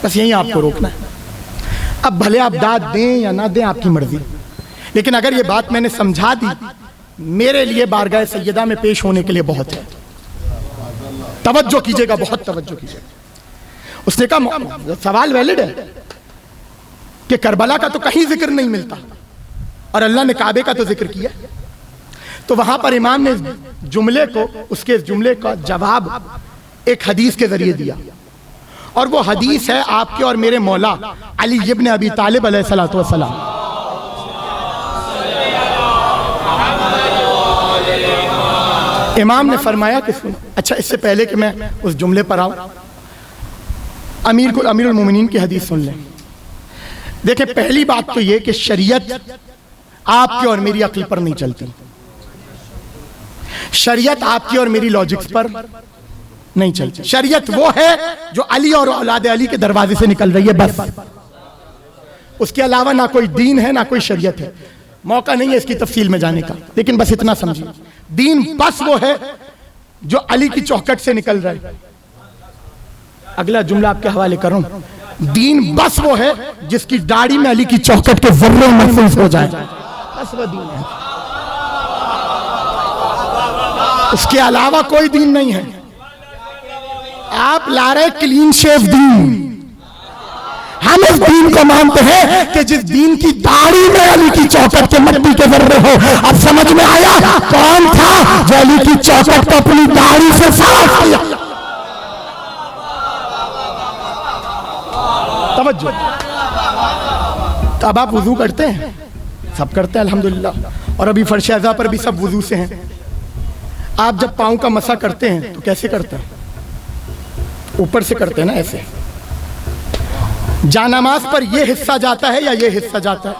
बस यही आपको रोकना है। अब भले आप दाद दें या ना दें, आपकी मर्जी, लेकिन अगर ये बात मैंने समझा दी, मेरे लिए बारगाह सैयदा में पेश होने के लिए बहुत है। तवज्जो कीजिएगा, बहुत तवज्जो कीजिएगा। उसने कहा सवाल वैलिड है कि करबला का तो कहीं जिक्र नहीं मिलता और अल्लाह ने काबे का तो जिक्र किया। तो वहां पर इमाम ने जुमले को, उसके जुमले का जवाब एक हदीस के जरिए दिया, और वो हदीस है आपके और मेरे मौला अली इब्न अबी तालिब अलैहिस्सलातु वस्सलाम। इमाम ने फरमाया कि सुनो। अच्छा, इससे पहले कि मैं उस जुमले पर आऊं, अमीरुल मोमिनीन की हदीस सुन लें। देखिए, पहली बात तो ये कि शरीयत आपकी और मेरी अक्ल पर नहीं चलती, शरीयत आपकी और मेरी लॉजिक्स पर नहीं चलती। शरीयत वो है जो अली और औलाद अली के दरवाजे से निकल रही है, बस। उसके अलावा ना कोई दीन है ना कोई शरीयत है। मौका नहीं है इसकी तफसील में जाने का, लेकिन बस इतना समझिए, दीन बस वो है जो अली की चौखट से निकल रहा है। अगला जुमला आपके हवाले करूं, दीन बस वो है जिसकी दाढ़ी में अली की चौखट के जर्रे महफूज हो जाए, बस वो दीन है। उसके अलावा कोई दीन नहीं है। आप ला रहे क्लीन शेव दीन, हम इस दीन को मानते हैं कि जिस दीन की दाढ़ी में अली की चौखट के मट्टी के जर्रे हो। अब समझ में आया कौन था जो अली की चौखट को अपनी दाढ़ी से साफ किया। तवज्जो। तो अब आप वुजू करते हैं, सब करते हैं अल्हम्दुलिल्लाह, और अभी फर्श अज़ा पर भी सब वुजू से हैं। आप जब पाँव का मसा करते हैं तो कैसे करते हैं? ऊपर से करते हैं ना, ऐसे। जानामाज पर यह हिस्सा जाता है या यह हिस्सा जाता है?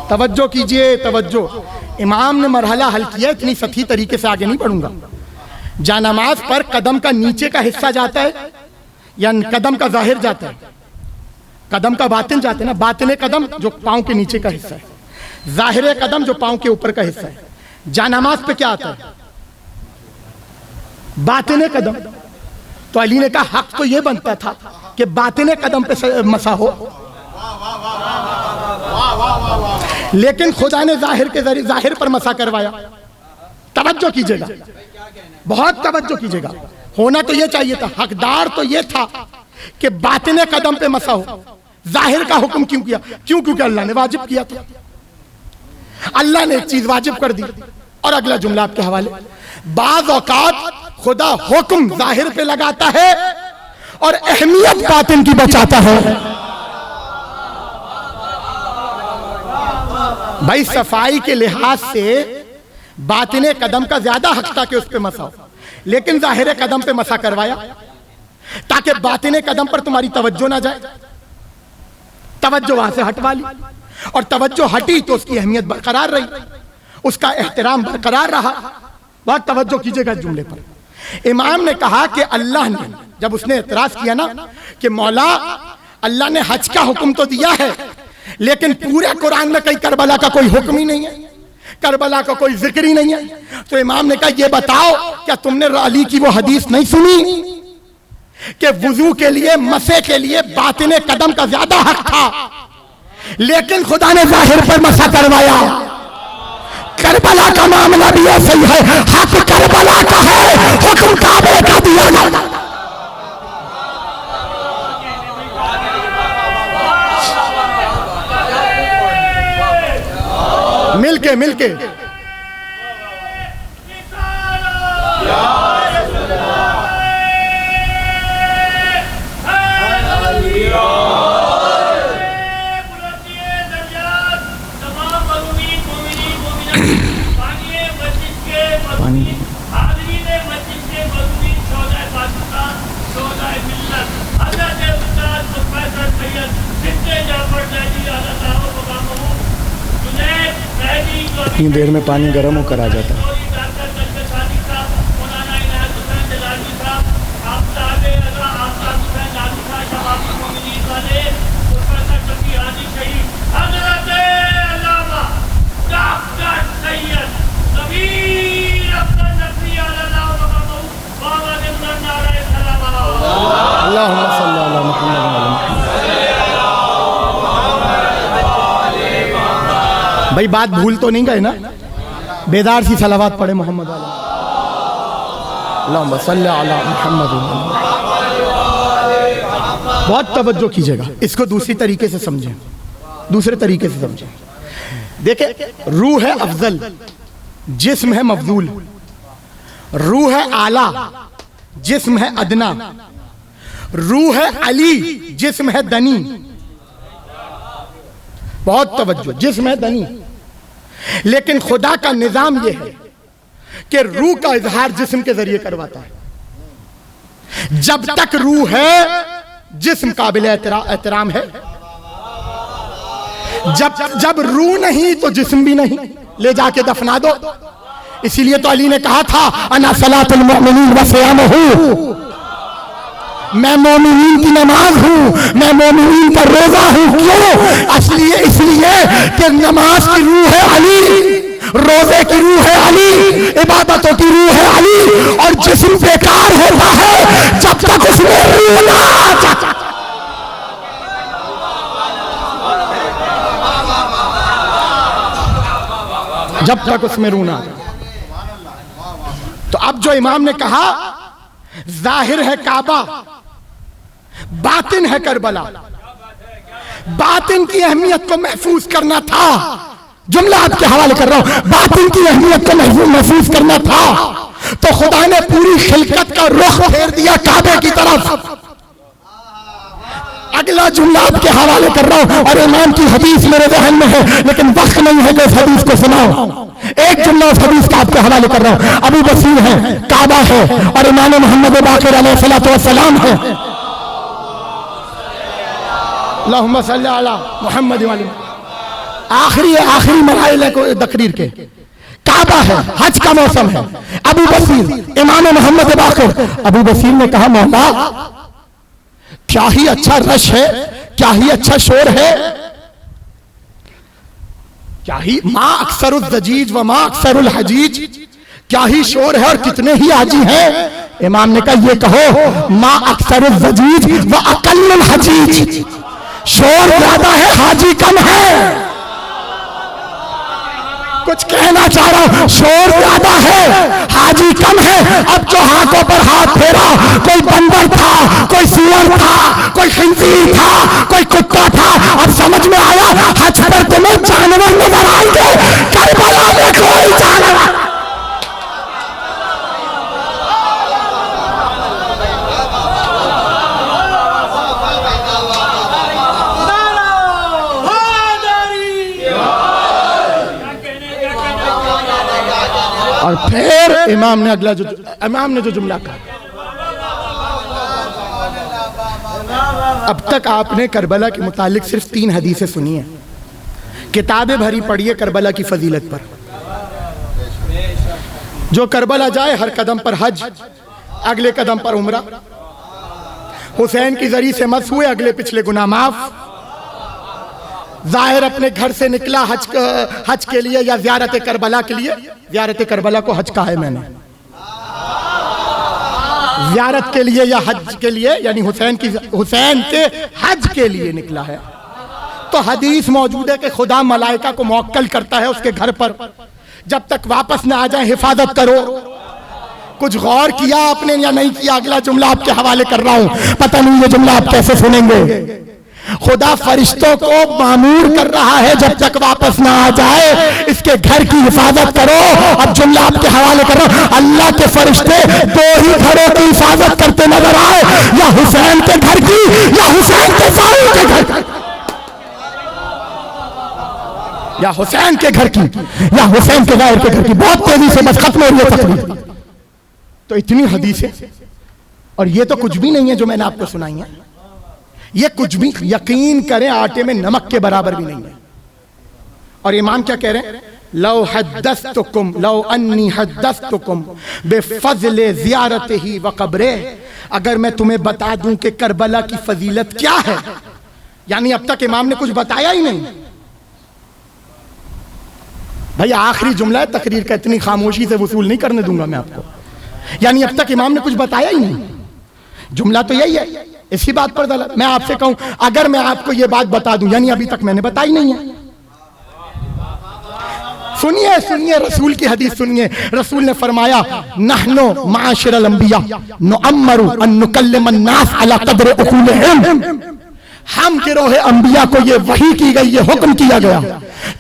तवज्जो कीजिए, तवज्जो। इमाम ने मरहला हल किया, इतनी सही तरीके से आगे नहीं पढ़ूंगा। जानामाज पर कदम का नीचे का हिस्सा जाता है या कदम का जाहिर जाता है? कदम का बातिन जाता है ना। बातिन कदम जो पाँव के नीचे का हिस्सा है, जाहिर कदम जो पाँव के ऊपर का हिस्सा है। जानामाज पे क्या आता है? बातिन कदम। तो अली ने कहा हक तो यह बनता था कि बातिन कदम पे मसा हो, लेकिन खुदा ने जाहिर के जरिए जाहिर पर मसा करवाया। तवज्जो कीजिएगा, बहुत तवज्जो कीजिएगा। होना तो यह चाहिए था, हकदार तो यह था कि बातिन कदम पे मसा हो। जाहिर का हुक्म क्यों किया? क्योंकि अल्लाह ने वाजिब किया था। अल्लाह ने एक चीज वाजिब कर दी। और अगला जुमला आपके हवाले, बाज़ औकात खुदा हुक्म जाहिर पे लगाता है और अहमियत बातिन की बचाता है। भाई सफाई के लिहाज से बातिन कदम का ज्यादा हक था कि उस पे मसा हो, लेकिन जाहिर कदम पे मसा करवाया ताकि बातिन कदम पर तुम्हारी तवज्जो ना जाए। तवज्जो वहां से हटवा ली, और तवज्जो हटी तो उसकी अहमियत बरकरार रही, उसका एहतराम बरकरार रहा। बहुत तवज्जो कीजिएगा जुमले पर। इमाम ने कहा कि अल्लाह ने जब उसने एतराज किया ना कि मौला अल्लाह ने हज का हुक्म तो दिया है, लेकिन पूरे कुरान में कहीं करबला का कोई हुक्म ही नहीं है, करबला का कोई जिक्र ही नहीं है। तो इमाम ने कहा ये बताओ क्या तुमने अली की वो हदीस नहीं सुनी कि वुजू के लिए मसे के लिए बातिन कदम का ज्यादा हक था, लेकिन खुदा ने जाहिर पर मसा करवाया। करबला का मामला भी ऐसा ही है, हक करबला का है, हुक्म काबे का दिया जाता। मिलके मिलके इतनी देर में पानी गर्म होकर आ जाता है। भाई बात भूल तो नहीं गए ना? बेदार सी सलावत पढ़े मोहम्मद अल्लाहुम्मा सल्ली अला मुहम्मद। बहुत तवज्जो कीजिएगा, इसको दूसरी तरीके से समझें, दूसरे तरीके से समझें। देखिए, रूह है अफजल, जिस्म है मफजूल। रूह है आला, जिस्म है अदना। रूह है अली, जिस्म है दनी। बहुत तवज्जो, जिस्म है दनी। लेकिन खुदा का निजाम यह है कि रूह का इजहार जिस्म के जरिए करवाता है। जब तक रूह है जिस्म काबिल एहतराम है, जब रूह नहीं तो जिस्म भी नहीं, ले जाके दफना दो। इसीलिए तो अली ने कहा था अना सलातुल मुमिनीन व सियामुहु, मैं मोमिनीन की नमाज हूं, मैं मोमिनीन का रोजा हूं। क्यों? इसलिए कि नमाज की रूह है अली, रोजे की रूह है अली, इबादतों की रूह है अली। और जिस्म बेकार होता है जब तक उसमें रूह ना आ जाए। जब तक उसमें रूह ना आ जाए। तो अब जो इमाम ने कहा जाहिर है काबा, बातिन है करबला, बातिन की अहमियत को महफूज करना था। जुमला आपके हवाले कर रहा हूं, बातिन की अहमियत को महफूज करना था तो खुदा ने पूरी खिलकत का रुख फेर दिया काबे की तरफ। अगला जुमला आपके हवाले कर रहा हूं और इमाम की हदीस मेरे ज़हन में है लेकिन वक्त नहीं है कि इस हदीस को सुनाओ। एक जुमला उस हदीस का आपके हवाले कर रहा हूं। अबू बसीर है, काबा है और इमाम मोहम्मद बाक़िर अलैहिस्सलातु वस्सलाम है। अल्लाहुम्मा सल्ली अला मुहम्मद व अली। आखिरी मराइल है को तकरीर के। काबा है, हज का मौसम है, अबू बसीर इमाम मोहम्मद बाक़िर। अबू बसीर ने कहा मौला क्या ही अच्छा रश है, क्या ही अच्छा शोर है, क्या ही माँ अक्सरुल जजीज व माँ अक्सरुल हजीज, क्या ही शोर है और कितने ही हाजी हैं। इमाम ने कहा ये कहो माँ अक्सरुल जजीज व अकल्लुल हजीज, शोर ज्यादा है हाजी कम है। कुछ कहना चाह रहा हूं, शोर ज्यादा है हाजी कम है। अब जो हाथों पर हाथ फेरा, कोई बंदर था, कोई सुअर था, कोई खिंजीर था, कोई कुत्ता था। अब समझ में आया हज पर तुम्हें जानवर नजर आएंगे, करबला में कोई जानवर। और फिर इमाम ने जो जुमला कहा, अब तक आपने करबला के मुतालिक सिर्फ 3 हदीसें सुनी है, किताबें भरी पड़ी है करबला की फजीलत पर। जो करबला जाए हर कदम पर हज, अगले कदम पर उम्रा, हुसैन की जरी से मस हुए, अगले पिछले गुनाह माफ। जाहिर अपने घर से निकला हज के लिए या ज़ियारत करबला के लिए, ज़ियारत करबला को हज कहा है मैंने, ज़ियारत के लिए या हज के लिए, यानी हुसैन के हज के लिए निकला है। तो हदीस मौजूद है कि खुदा मलाइका को मुअक्कल करता है उसके घर पर, जब तक वापस ना आ जाए हिफाजत करो। कुछ गौर किया आपने या नहीं किया? अगला जुमला आपके हवाले कर रहा हूं, पता नहीं ये जुमला आप कैसे सुनेंगे। खुदा फरिश्तों को मामूर कर रहा है जब तक वापस ना आ जाए इसके घर की हिफाजत करो। अब जुमला आपके हवाले कर रहा हूं, अल्लाह के फरिश्ते 2 ही घरों की हिफाजत करते नजर आए, या हुसैन के घर की या हुसैन के साउल के घर की, या हुसैन के घर की या हुसैन के गायर के घर की। बहुत तेजी से बस खत्म हो रही है तकरीर। तो इतनी हदीसें, और ये तो कुछ भी नहीं है जो मैंने आपको सुनाई है, ये कुछ भी यकीन करें आटे में नमक के बराबर भी नहीं है। और इमाम क्या कह रहे हैं? लौ हद्दस्तुकुम लौ अन्नी हद्दस्तुकुम बेफज़ले ज़ियारतिही व क़ब्रे, अगर मैं तुम्हें बता दूं कि करबला की फजीलत क्या है, यानी अब तक इमाम ने कुछ बताया ही नहीं। भाई आखिरी जुमला है तकरीर का, इतनी खामोशी से वसूल नहीं करने दूंगा मैं आपको। यानी अब तक इमाम ने कुछ बताया ही नहीं, जुमला तो यही है। इसी बात पर दलाल मैं आपसे कहूं, अगर मैं आपको ये बात बता दूं, यानी अभी तक मैंने बताई नहीं है। सुनिए सुनिए रसूल की हदीस सुनिए। रसूल ने फरमाया नहनो माशिरल अंबिया नुअम्मरु अन नुकल्लिमन नास अला क़द्र उक़ूलिहिम, हम गिरोह अंबिया को ये वही की गई, ये हुक्म किया गया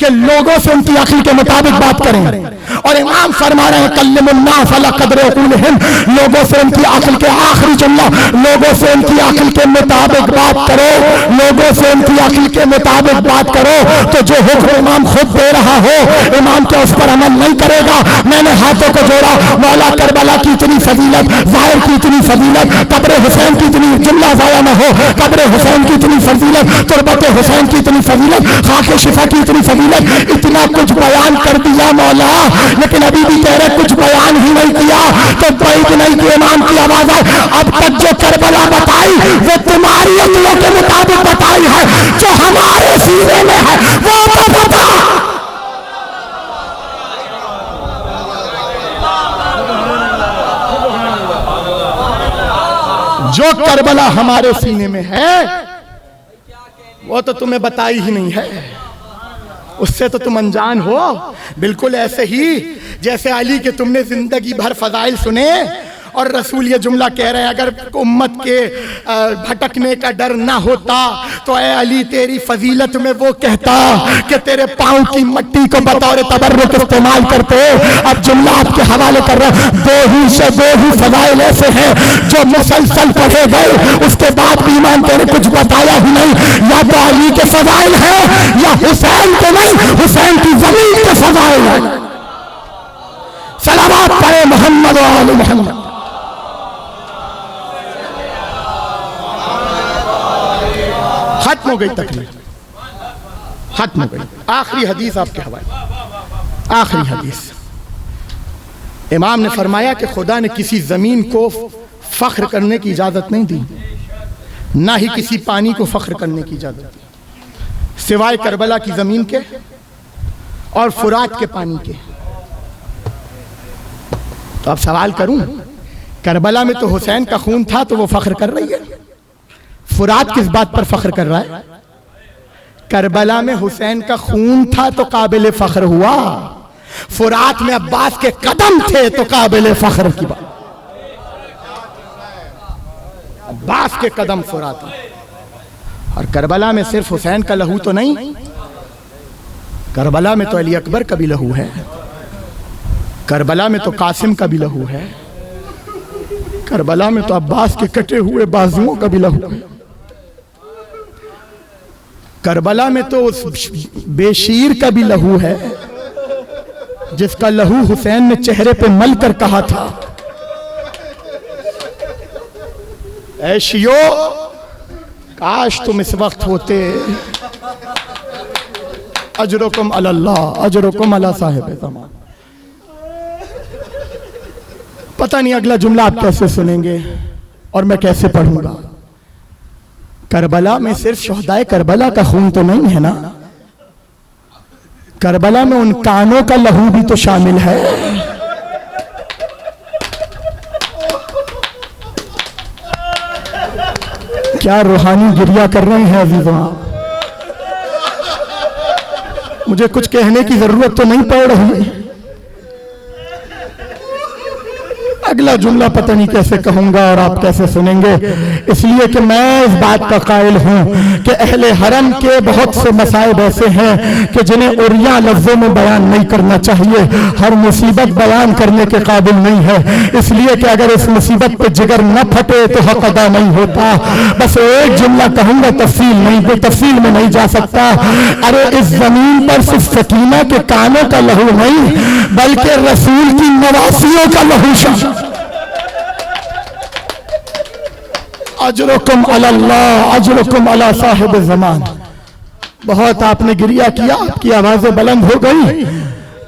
कि लोगों से उनकी अक्ल के मुताबिक बात करें। और इमाम फरमा रहे हैं कल्लिमुन नास अला क़द्र उक़ूलिहिम, लोगों से उनकी अक्ल के, आखिरी जुमला, लोगों से उनकी अक्ल के मुताबिक बात करो, लोगों से उनकी अक्ल के मुताबिक बात करो। तो जो हुक्म इमाम खुद दे रहा हो, इमाम क्या उस पर अमल नहीं करेगा? मैंने हाथों को जोड़ा, मौला करबला की इतनी फजीलत, ज़ाहिर की इतनी फजीलत, कब्र हुसैन की इतनी, जुमला ज़ाया न हो, कब्र हुसैन की इतनी फजीलत, तुरबत हुसैन की इतनी फजीलत, खाके शिफा की इतनी फजीलत, इतना कुछ बयान कर दिया मौला। लेकिन अभी भी तेरे कुछ बयान ही नहीं किया तो बैठ नहीं कि इमाम की आवाज है। अब तक जो करबला बताई वो तुम्हारी अकलों के मुताबिक बताई है, जो हमारे सीने में है वो तो बता। जो करबला हमारे सीने में है वो तो तुम्हें बताई ही नहीं है, उससे तो तुम अनजान हो। बिल्कुल ऐसे ही जैसे अली के तुमने जिंदगी भर फजाइल सुने और रसूल ये जुमला कह रहे हैं, अगर उम्मत के भटकने का डर ना होता तो ऐ अली तेरी फजीलत में वो कहता कि तेरे पांव की मट्टी को बतौर तबर्रुक इस्तेमाल करते। अब जुमला आपके हवाले कर रहा हूं। दो ही फजाइल ऐसे हैं जो मुसलसल पढ़े गए, उसके बाद भी ईमान तेरे कुछ बताया ही नहीं। या तो अली के फजाइल है या हुसैन के नहीं, हुसैन की जमीन के फजाइल है। सलावत पढ़े मोहम्मद व आले मोहम्मद। खत्म हो गई तकलीफ, खत्म हो गई। आखिरी हदीस आपके हवाले, आखिरी हदीस। इमाम ने फरमाया कि खुदा ने किसी जमीन को फख्र करने की इजाजत नहीं दी, ना ही किसी पानी को फख्र करने की इजाजत दी, सिवाय करबला की जमीन के और फुरात के पानी के। तो अब सवाल करूं, करबला में तो हुसैन का खून था तो वो फख्र कर रही है, फुरात किस बात पर फख्र कर रहा है? करबला में हुसैन का खून था तो काबिल फख्र हुआ, फुरात में अब्बास के कदम थे तो काबिल फख्र की बात। अब्बास के कदम फुरात में, और करबला में सिर्फ हुसैन का लहू तो नहीं, करबला में तो अली अकबर का भी लहू है, करबला में तो कासिम का भी लहू है, करबला में तो अब्बास के कटे हुए बाजुओं का भी लहू है, करबला में तो उस बेशीर का भी लहू है जिसका लहू हुसैन ने चेहरे पे मल कर कहा था, ऐ शियो काश तुम इस वक्त होते, अजरुकुम अल्लाह अजरुकुम अला साहिब ज़मान। पता नहीं अगला जुमला आप कैसे सुनेंगे और मैं कैसे पढ़ूंगा। करबला में सिर्फ शोहदाए करबला का खून तो नहीं है ना, करबला में उन कानों का लहू भी तो शामिल है। क्या रूहानी गिरिया कर रहे हैं अजीजों? मुझे कुछ कहने की जरूरत तो नहीं पड़ रही। अगला जुमला पता नहीं कैसे कहूंगा और आप कैसे सुनेंगे, इसलिए कि मैं इस बात का कायल हूं कि अहले हरम के बहुत से मसाइब ऐसे हैं कि जिन्हें उरिया लफ्जों में बयान नहीं करना चाहिए, हर मुसीबत बयान करने के काबिल नहीं है, इसलिए कि अगर इस मुसीबत पे जिगर न फटे तो हक अदा नहीं होता। बस एक जुमला कहूंगा, तफसील में नहीं जा सकता। अरे इस जमीन पर सिर्फ सकीना के कानों का लहू नहीं बल्कि रसूल की नवासियों का लहू शामिल। अजरुकुम अल्लाह अजरुकुम अला साहिब ज़मान। बहुत आपने गिरिया किया, आपकी आवाजें बुलंद हो गई।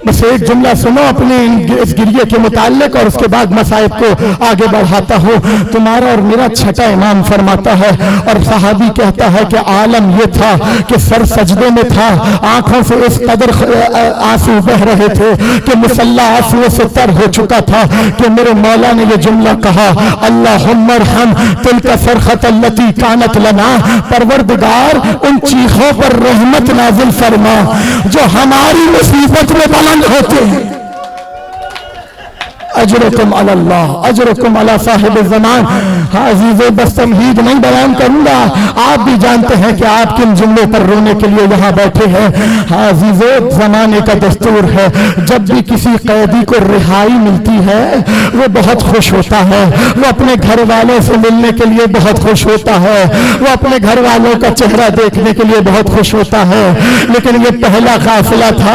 बस एक जुमला सुनो अपने इस गिरिये के मुताल्लिक और उसके बाद मसाइब को आगे बढ़ाता हूँ। तुम्हारा और मेरा छठा इमाम फरमाता है और सहाबी कहता है कि आलम ये था कि सर सजदे में था, आंखों से इस कदर आंसू बह रहे थे कि मुसल्ला आंसुओं से तर हो चुका था कि मेरे मौला ने ये जुमला कहा, अल्लाहुम्मा अरहम तिलका सरखत अल्लती कानत लना, परवरदिगार उन चीखों पर रहमत नाजिल फरमा जो हमारी मुसीबत में बना होते हैं। अजरुकुम अल्लाह अजरुकुम अला साहिब ज़मान। हाँ अज़ीज़े, बस तमहीद नहीं बयान करूंगा, आप भी जानते हैं कि आप किन जुमलों पर रोने के लिए यहाँ बैठे हैं। हाँ अज़ीज़े, ज़माने का दस्तूर है, जब भी किसी कैदी को रिहाई मिलती है वो बहुत खुश होता है, वो अपने घर वालों से मिलने के लिए बहुत खुश होता है, वो अपने घर वालों का चेहरा देखने के लिए बहुत खुश होता है। लेकिन ये पहला काफिला था,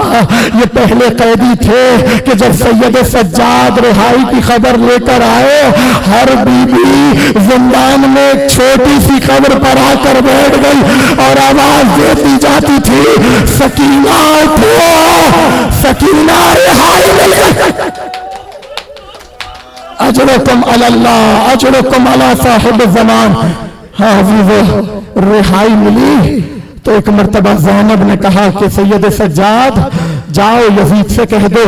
ये पहले कैदी थे कि जब सैयद सज्जाद रिहाई की खबर लेकर आए, हर बीबी जिंदान में एक छोटी सी कब्र पर आकर बैठ गई और आवाज देती जाती थी, सकीना उठो सकीना रिहाई मिली। अजरुकुम अल्लाह अजरुकुम अला साहिब ज़मान। हाँ वो रिहाई मिली तो एक मर्तबा ज़ैनब ने कहा कि सैयद सज्जाद जाओ यजीद से कह दो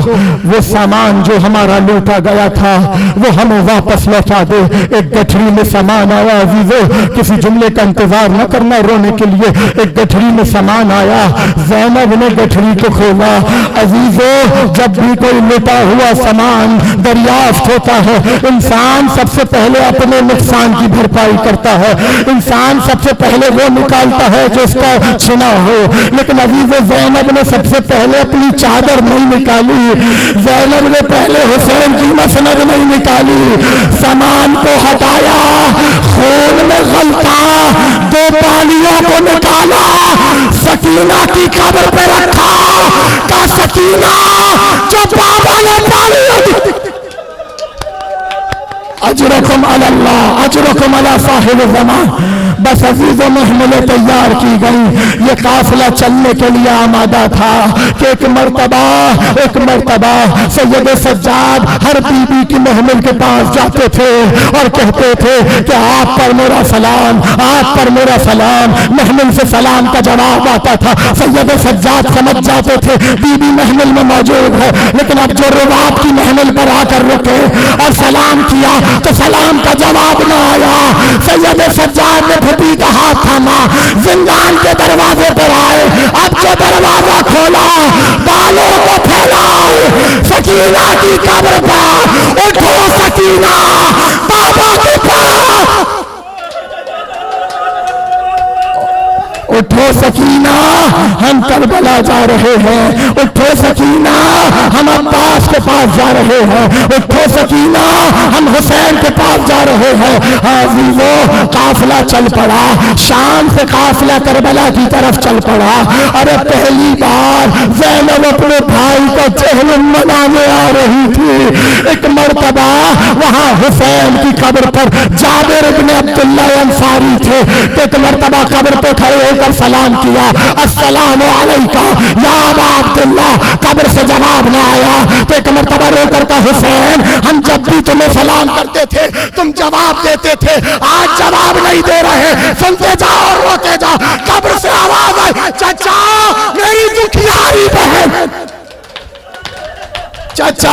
वो सामान जो हमारा लूटा गया था वो हमें वापस लौटा दे। एक गठरी में सामान आया अजीजो, किसी जुमले का इंतजार न करना रोने के लिए। एक गठरी में सामान आया, ज़ैनब ने गठरी को खोला। अजीजो जब भी कोई लूटा हुआ सामान दरियाफ्त होता है इंसान सबसे पहले अपने नुकसान की भरपाई करता है। इंसान सबसे पहले वो निकालता है जो उसका छिना हो। लेकिन अजीजो ज़ैनब ने सबसे पहले अपनी चादर नहीं निकाली, ज़ैनब ने पहले हुसैन की मसनद नहीं निकाली। सामान को हटाया, खून में गलता, दो पालियों को निकाला, सकीना की कब्र पे रखा। का सकीना जो बाबा ने पाली। अजरुकुम अल्लाह अजरुकुम अला साहिब ज़मान। बस अजीज़ महमलें तैयार की गई। ये काफिला चलने के लिए आमादा था कि एक मर्तबा सैयद सज्जाद हर बीबी की महमिल के पास जाते थे और कहते थे कि आप पर मेरा सलाम, आप पर मेरा सलाम। महमिल से सलाम का जवाब आता था। सैयद सज्जाद समझ जाते थे बीबी महमिल में मौजूद है, लेकिन अब जो रवाब की महमिल पर आकर रुके और सलाम किया तो सलाम का जवाब न आया। सैयद सज्जाद ने फटी का हाथ थामा, जिंदान के दरवाजे पर आए। अब जो दरवाजा खोला बालों को फैलाए, सकीना की कब्र पर उठो सकीना बाबा के पास। उठो सकीना हम करबला जा रहे हैं, उठो सकीना हम अब्बास के पास जा रहे हैं, उठो सकीना हम हुसैन के पास जा रहे हैं। अजीजो काफिला चल पड़ा, शाम से काफिला करबला की तरफ चल पड़ा। अरे पहली बार ज़ैनब अपने भाई को जहलम मनाने आ रही थी। एक मर्तबा वहां हुसैन की कब्र पर जाबिर इब्न अब्दुल्ला अंसारी थे। एक मर्तबा कब्र पे खड़े होकर सलाम किया, अस्सलाम अलैका या अबा अब्दुल्ला। कब्र से जवाब न आया तो एक मर्तबा रोकर का हुसैन हम जब भी तुम्हें सलाम करते थे तुम जवाब देते थे, आज जवाब नहीं दे रहे, सुनते जाओ और रोते जाओ। कब्र से आवाज आई, चाचा मेरी दुखियारी बहन, चाचा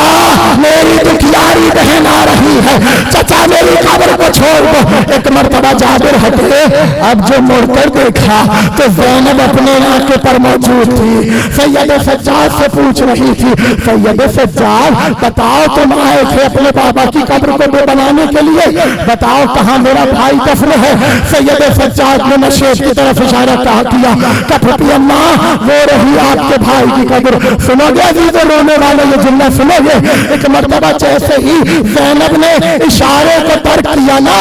मेरी दुखियारी बहन आ रही है, चाचा मेरी कब्र को छोड़ दो। एक मर्तबा जाबिर हटे, अब जो मुड़कर देखा तो ज़ैनब अपने आंखों पर मौजूद थी। सैयद सज्जाद से पूछ रही थी, सैयद सज्जाद बताओ तुम आए थे अपने बाबा की कब्र को बनाने के लिए, बताओ कहाँ मेरा भाई दफन है। सैयद सज्जाद ने नशेब की तरफ इशारा किया, कफती अम्मा वो रही आपके भाई की कब्र। सुनोगे अजीज़ रोने वाले ये जुमला सुनोगे। एक मर्तबा जैसे ही ज़ैनब ने इशारे को तर्क किया ना,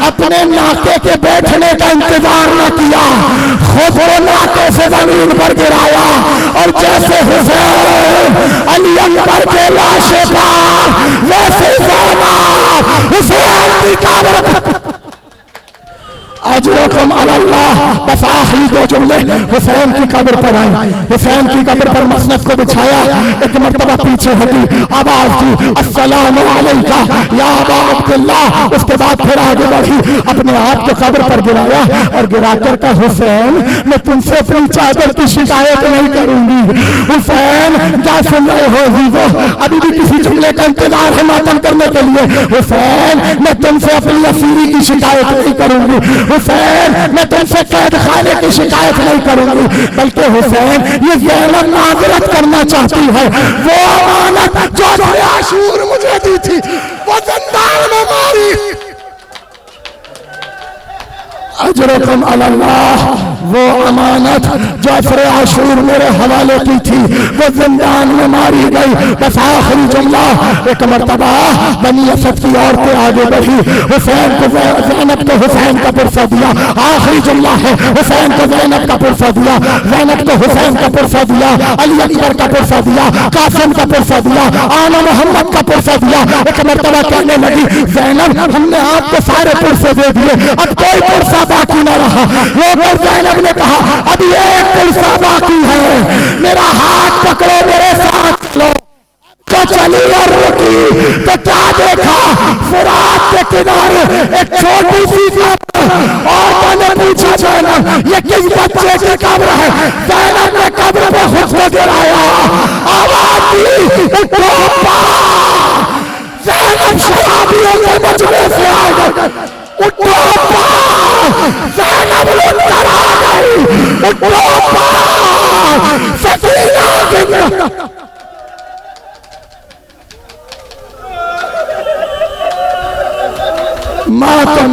अपने नाके के बैठने का इंतजार न किया, खुद वो नाके से जमीन पर गिराया और जैसे हुसैन अली अकबर के लाशे पर वैसे ज़ैनब हुसैन की कब्र। अजरुकुम अल्लाह। बस आखिरी दो जुमले हुसैन की कब्र पर आए, हुसैन की कब्र पर मसनद को बिछाया। एक मर्तबा पीछे हटी, आवाज दी अस्सलाम अलैका या अबा अब्दुल्ला। उसके बाद फिर आगे बढ़ी, अपने आप को कब्र पर गिराया और गिराकर का हुसैन मैं तुमसे अपनी चादर की शिकायत नहीं करूंगी। हुसैन क्या सुन रहे हो जीवो, अभी भी किसी जुमले का इंतजार है मातम करने के लिए। हुसैन मैं तुमसे अपनी असीरी की शिकायत नहीं करूंगी, हुसैन मैं तुमसे कैद खाने की शिकायत नहीं करूंगी, बल्कि हुसैन ये ज़ैनब माजरत करना चाहती है। वो अमानत जो आशूर मुझे दी थी वो जिंदान में मारी। अजरुकुम अल्लाह। वो अमानत जो आशूर मेरे हवाले की थी वो जिंदान में मारी गई। बस आखिरी जुमला, एक मर्तबा बनी असद की औरतें आगे बढ़ी, हुसैन को ज़ैनब को हुसैन का पुरसा दिया। आखिरी जुमला है, हुसैन को ज़ैनब का पुरसा दिया, ज़ैनब को हुसैन का पुरसा दिया, अली अकबर का पुरसा दिया, कासिम का पुरसा दिया, आना मोहम्मद का पुरसा दिया। एक मर्तबा कहने लगी ज़ैनब हमने आपको सारे पुरसे दे दिए, अब कोई पुरसा बाकी न रहा। वो ज़ैनब ने कहा अभी एक पुरसा बाकी है, मेरा हाथ पकड़ो मेरे साथ लो। किनारे एक छोटी सी कब्र, और मैंने पूछा ज़ैनब ये किस बच्चे की कब्र है? ज़ैनब ने कब्र पे खुद को गिराया, आवाज दी उठो पाओ। ज़ैनब शराबियों के मजमे से आ गई, उठो पाओ। ज़ैनब लुट कर आ गई, उठो पाओ। सकीना जिंदा मातम